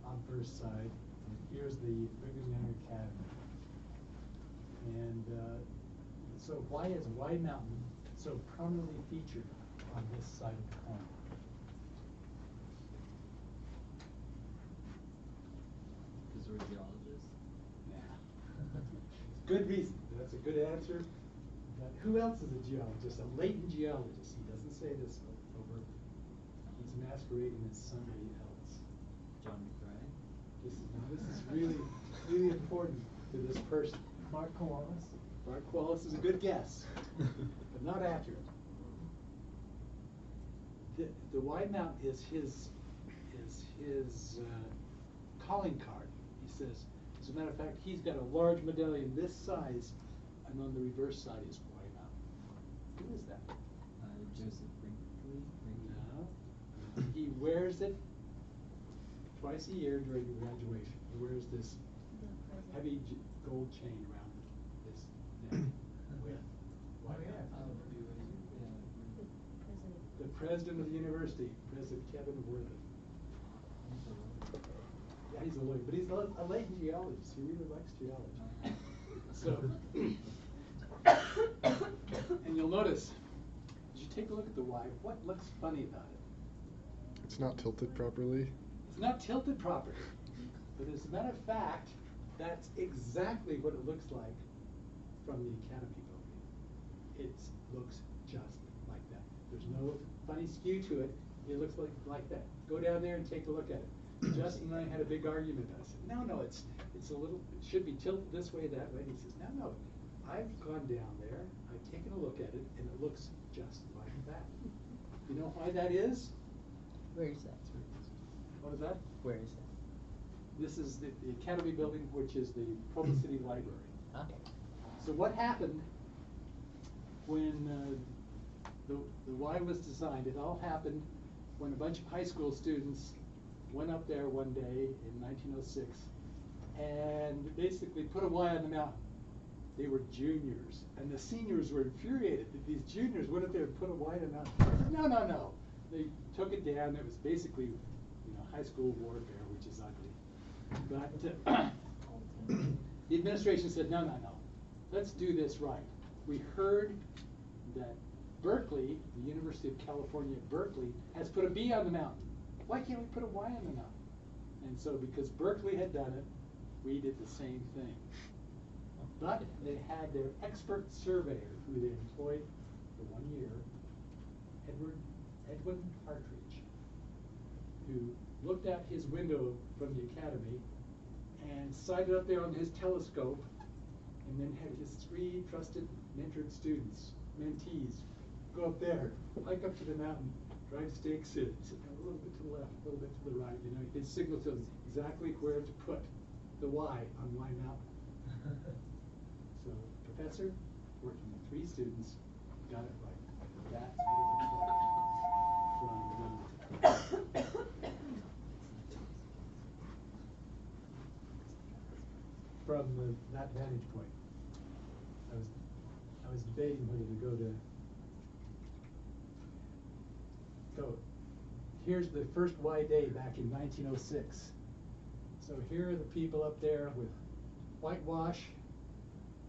on first side. And here's the Brigham Young Academy. And so why is White Mountain so prominently featured on this side of the coin? Because we're geologists? Nah. Good reason. That's a good answer. But who else is a geologist? A latent geologist. He doesn't say this over. He's masquerading as somebody else. John McBride? This is really, really important to this person. Mark Kowalas. Mark Kowalas is a good guess, but not accurate. The Wide Mount is his calling card. He says, as a matter of fact, he's got a large medallion this size, and on the reverse side is Wide Mount. Who is that? Joseph Brinkley? No. He wears it twice a year during graduation. He wears this heavy gold chain around his neck with Wide Mount. The president of the university, President Kevin Worthen. Yeah, he's a lawyer, but he's a latent geologist. He really likes geology. So, and you'll notice, as you take a look at the Y, what looks funny about it? It's not tilted properly. It's not tilted properly. But as a matter of fact, that's exactly what it looks like from the Academy building. It looks just like that. There's no funny skew to it. It looks like that. Go down there and take a look at it. Justin and I had a big argument. I said, no, it's a little, it should be tilted this way, that way. And he says, no, I've gone down there, I've taken a look at it, and it looks just like that. You know why that is? Where is that? What is that? Where is that? This is the Academy building, which is the Provo City Library. Huh? So what happened when the Y was designed? It all happened when a bunch of high school students went up there one day in 1906 and basically put a Y on the mountain. They were juniors, and the seniors were infuriated that these juniors went up there and put a Y on the mountain. No. They took it down. It was basically, high school warfare, which is ugly. But the administration said, no. Let's do this right. We heard that Berkeley, the University of California at Berkeley, has put a B on the mountain. Why can't we put a Y on the mountain? And so because Berkeley had done it, we did the same thing. But they had their expert surveyor, who they employed for 1 year, Edwin Partridge, who looked out his window from the academy and sighted up there on his telescope, and then had his 3 trusted mentored students, mentees, go up there, hike up to the mountain, drive stakes in. He said, now little bit to the left, a little bit to the right. You know, it signals us exactly where to put the Y on Y Mountain. So, professor, working with 3 students, got it right. That's what it looks like from the mountain. From that vantage point, I was debating whether to go to. So, here's the first Y day back in 1906. So here are the people up there with whitewash.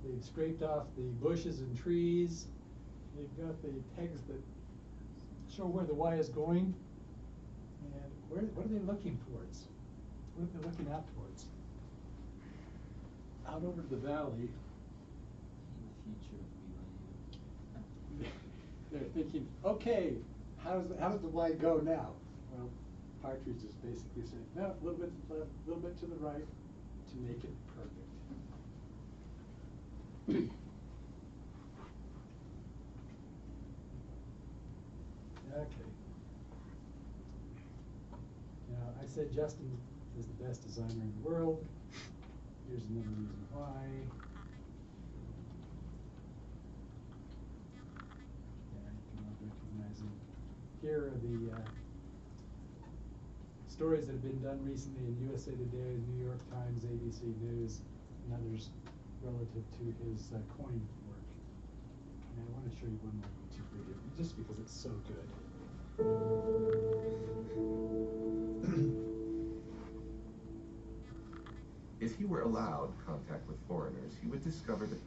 They've scraped off the bushes and trees. They've got the pegs that show where the Y is going. And what are they looking towards? What are they looking out towards? Out over the valley. They're thinking, okay, how does the Y go now? Well, Partridge is basically saying, no, a little bit to the left, a little bit to the right, to make it perfect. Okay. Now, I said Justin is the best designer in the world. Here's another reason why. Yeah, you can all recognize him. Here are the stories that have been done recently in USA Today, New York Times, ABC News, and others relative to his coin work. And I want to show you one more YouTube video, just because it's so good. If he were allowed contact with foreigners, he would discover that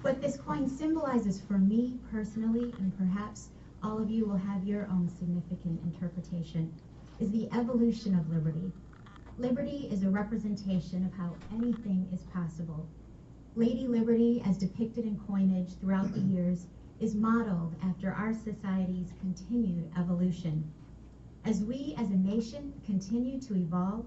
What this coin symbolizes for me personally, and perhaps all of you will have your own significant interpretation, is the evolution of liberty. Liberty is a representation of how anything is possible. Lady Liberty, as depicted in coinage throughout the years, is modeled after our society's continued evolution. As we as a nation continue to evolve,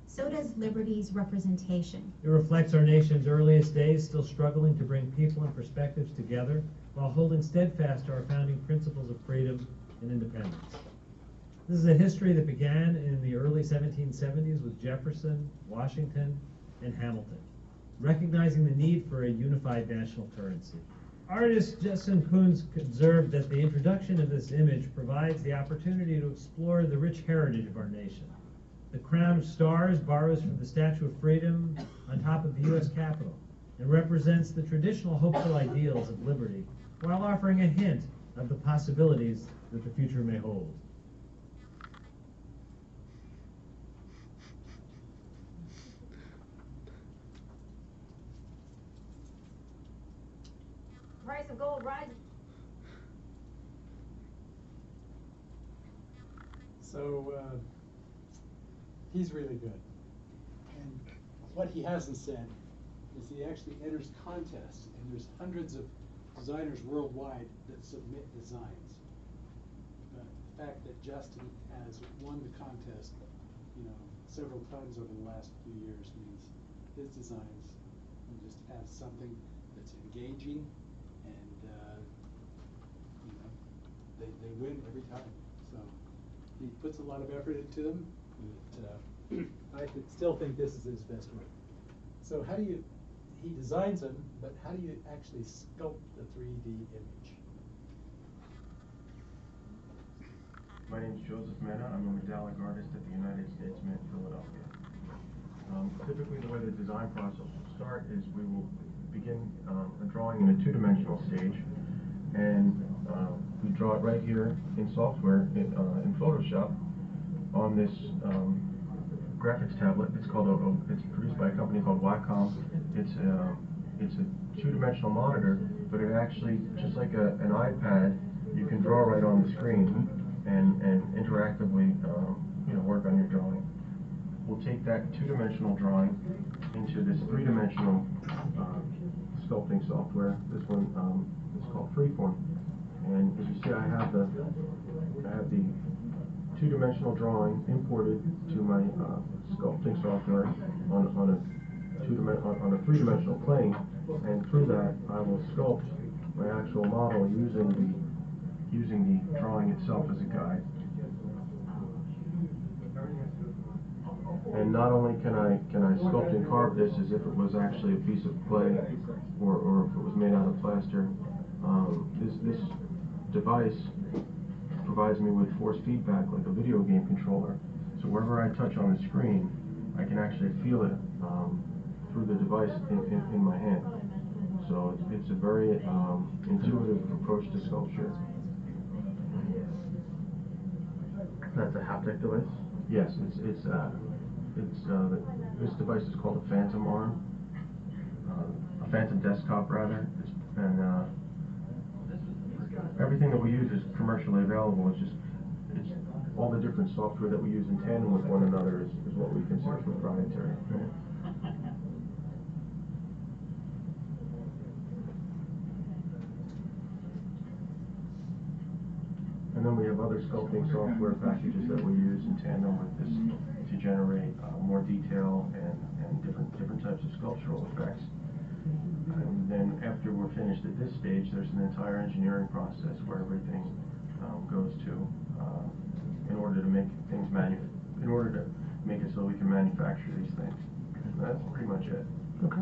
so does liberty's representation. It reflects our nation's earliest days, still struggling to bring people and perspectives together while holding steadfast to our founding principles of freedom and independence. This is a history that began in the early 1770s with Jefferson, Washington, and Hamilton, recognizing the need for a unified national currency. Artist Justin Koons observed that the introduction of this image provides the opportunity to explore the rich heritage of our nation. The crown of stars borrows from the Statue of Freedom on top of the U.S. Capitol and represents the traditional hopeful ideals of liberty, while offering a hint of the possibilities that the future may hold. Price of gold rising. So he's really good. And what he hasn't said is he actually enters contests, and there's hundreds of designers worldwide that submit designs. But the fact that Justin has won the contest, several times over the last few years means his designs just have something that's engaging, and they win every time. So he puts a lot of effort into them. But, I still think this is his best work. So he designs them, but how do you actually sculpt the 3D image? My name is Joseph Mena. I'm a medallic artist at the United States Mint, Philadelphia. Typically, the way the design process will start is we will begin a drawing in a two-dimensional stage, and we draw it right here in software in Photoshop on this graphics tablet. It's called it's produced by a company called Wacom. It's a two-dimensional monitor, but it actually, just like an iPad, you can draw right on the screen and interactively work on your drawing. We'll take that two-dimensional drawing into this three-dimensional sculpting software. This one is called Freeform. And as you see, I have the two-dimensional drawing imported to my sculpting software on a three-dimensional plane, and through that I will sculpt my actual model using the drawing itself as a guide. And not only can I sculpt and carve this as if it was actually a piece of clay, or if it was made out of plaster. This device provides me with force feedback like a video game controller. So wherever I touch on the screen, I can actually feel it through the device in my hand. So it's a very intuitive approach to sculpture. That's a haptic device? Yes, this device is called a Phantom arm, a Phantom desktop rather, and everything that we use is commercially available. It's all the different software that we use in tandem with one another is what we consider proprietary. And then we have other sculpting software packages that we use in tandem with this to generate more detail and different types of sculptural effects. And then after we're finished at this stage, there's an entire engineering process where everything goes to in order to make things in order to make it so we can manufacture these things. And that's pretty much it. Okay.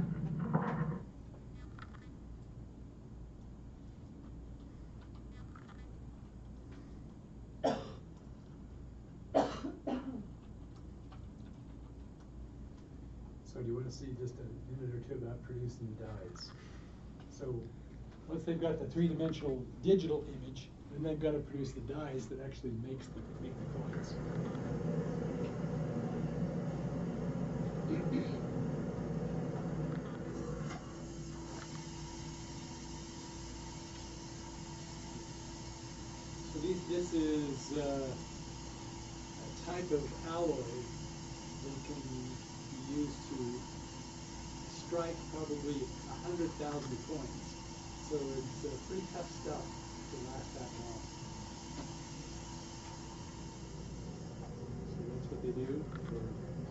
So do you want to see just a minute or two about producing the dies? So once they've got the three-dimensional digital image, then they've got to produce the dies that actually make the coins. So this is a type of alloy that can be used to strike probably 100,000 coins. So it's pretty tough stuff to last that long. So that's what they do for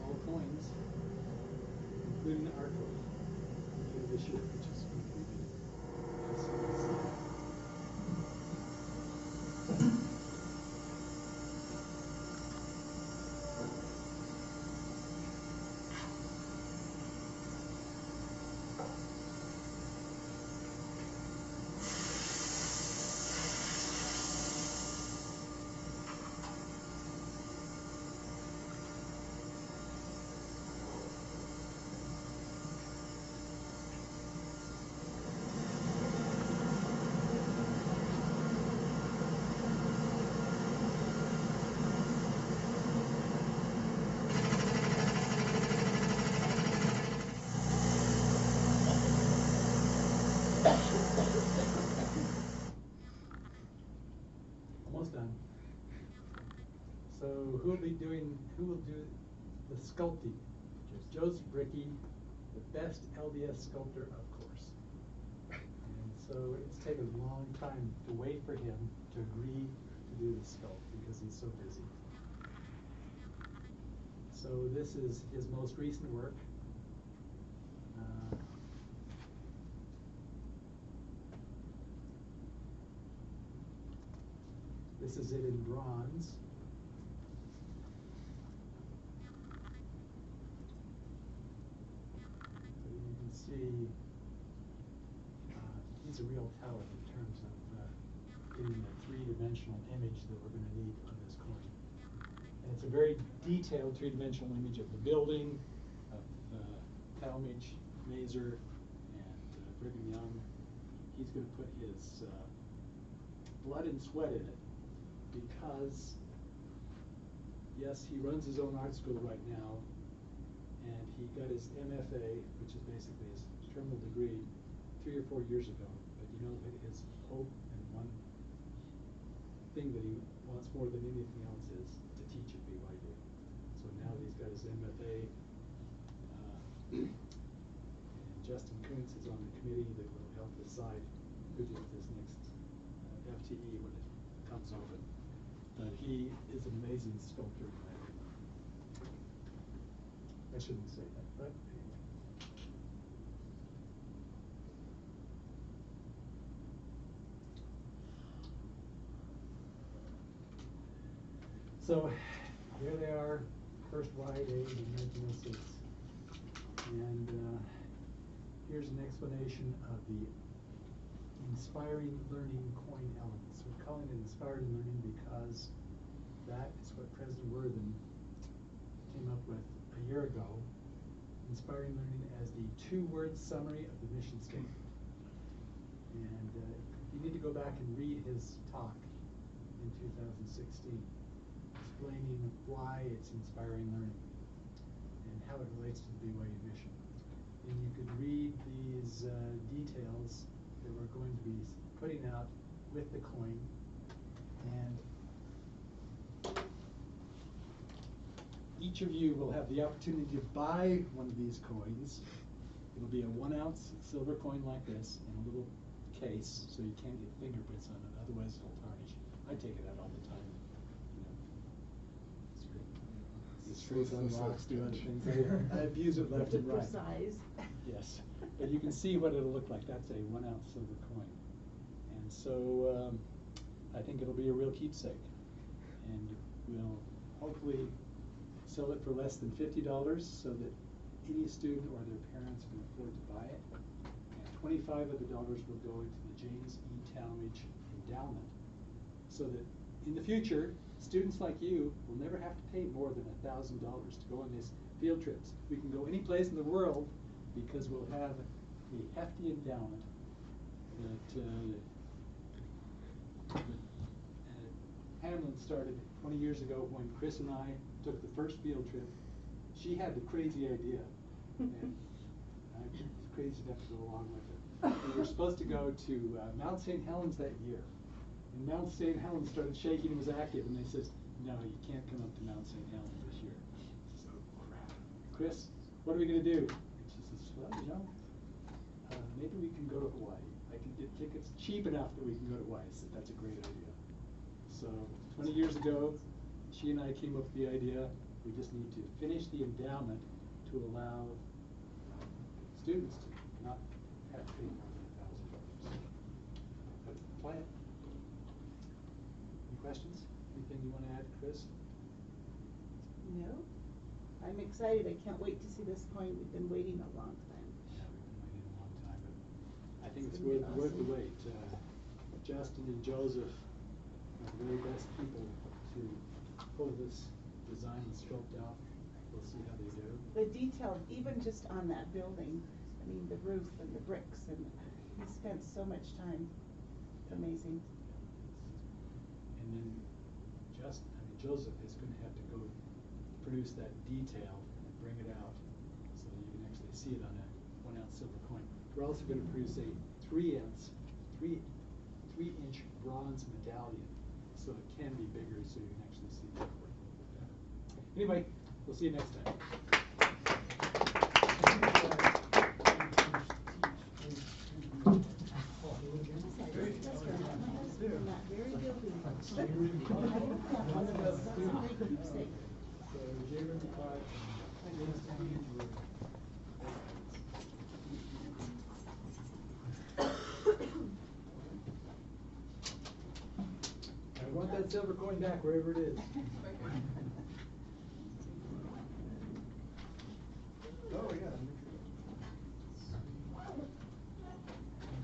all coins, including our coin later this year, which is going to be almost done. So who will do the sculpting? Joseph Bricky, the best LDS sculptor, of course. And so it's taken a long time to wait for him to agree to do the sculpt because he's so busy. So this is his most recent work. This is it in bronze. So you can see he's a real talent in terms of getting the three-dimensional image that we're going to need on this coin. And it's a very detailed three-dimensional image of the building, of Talmage, Mazer, and Brigham Young. He's going to put his blood and sweat in it. Because, yes, he runs his own art school right now, and he got his MFA, which is basically his terminal degree, 3 or 4 years ago. But you know that his hope and one thing that he wants more than anything else is to teach at BYU. So now that he's got his MFA, and Justin Kuntz is on the committee that will help decide who gets this next FTE when it comes open. He is an amazing sculptor. I shouldn't say that, but anyway. So here they are first Y Day in 1906. And here's an explanation of the inspiring learning coin elements. We're calling it inspiring learning because that is what President Worthen came up with a year ago. Inspiring learning as the two-word summary of the mission statement. And you need to go back and read his talk in 2016, explaining why it's inspiring learning and how it relates to the BYU mission. And you could read these details that we're going to be putting out with the coin. And each of you will have the opportunity to buy one of these coins. It'll be a 1 ounce silver coin like this in a little case, so you can't get fingerprints on it, otherwise it'll tarnish. I take it out all the time. It scrapes on rocks, do other things. I abuse it left and right. Size. Yes, but you can see what it'll look like. That's a 1 ounce silver coin. And so I think it'll be a real keepsake. And we'll hopefully sell it for less than $50 so that any student or their parents can afford to buy it. And 25 of the dollars will go into the James E. Talmadge Endowment, so that in the future, students like you will never have to pay more than $1,000 to go on these field trips. We can go any place in the world because we'll have a hefty endowment that Hamlin started 20 years ago when Chris and I took the first field trip. She had the crazy idea, and I was crazy enough to go along with it. We were supposed to go to Mount St. Helens that year, and Mount St. Helens started shaking and was active, and they said, no, you can't come up to Mount St. Helens this year. So, crap. Chris, what are we going to do? And she says, well, you know, maybe we can go to Hawaii. I can get tickets cheap enough that we can go to Hawaii. I said, that's a great idea. So 20 years ago, she and I came up with the idea, we just need to finish the endowment to allow students to not have to pay more than $1,000. That's the plan. Any questions? Anything you want to add, Chris? No. I'm excited. I can't wait to see this coin. We've been waiting a long time. Yeah, we've been waiting a long time, but I think it's worth the wait. Justin and Joseph are the very best people to pull this design and sculpt out. We'll see how they do. The detail, even just on that building, I mean, the roof and the bricks, and he spent so much time. Amazing. And then Joseph is going to have to go produce that detail and bring it out so that you can actually see it on a 1 ounce silver coin. We're also going to produce a 3-inch bronze medallion, so it can be bigger, so you can actually see the work a little bit better. Anyway, we'll see you next time. I want that silver coin back wherever it is. Oh, yeah.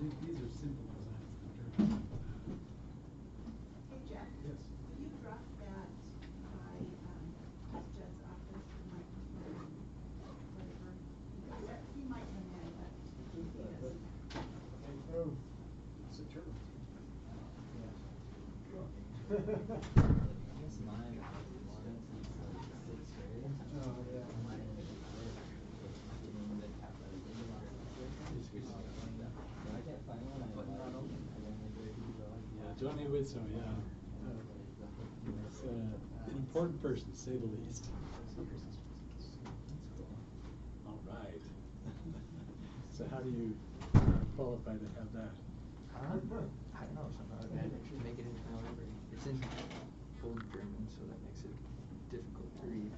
These are simple designs. Hey, Jeff. Yes. Will you drop that by Jed's office for my whatever? Because he might come in, but he doesn't. It's a turtle. I guess mine wanted since like 6th grade. Oh, yeah. Mine getting the athletic so I can't find one. I went like where did you go? Yeah, Johnny Whitso, yeah. It's an important person, to say the least. All right. So how do you qualify to have that? I don't know, somehow I should make it in however. It's in old German, so that makes it difficult to read.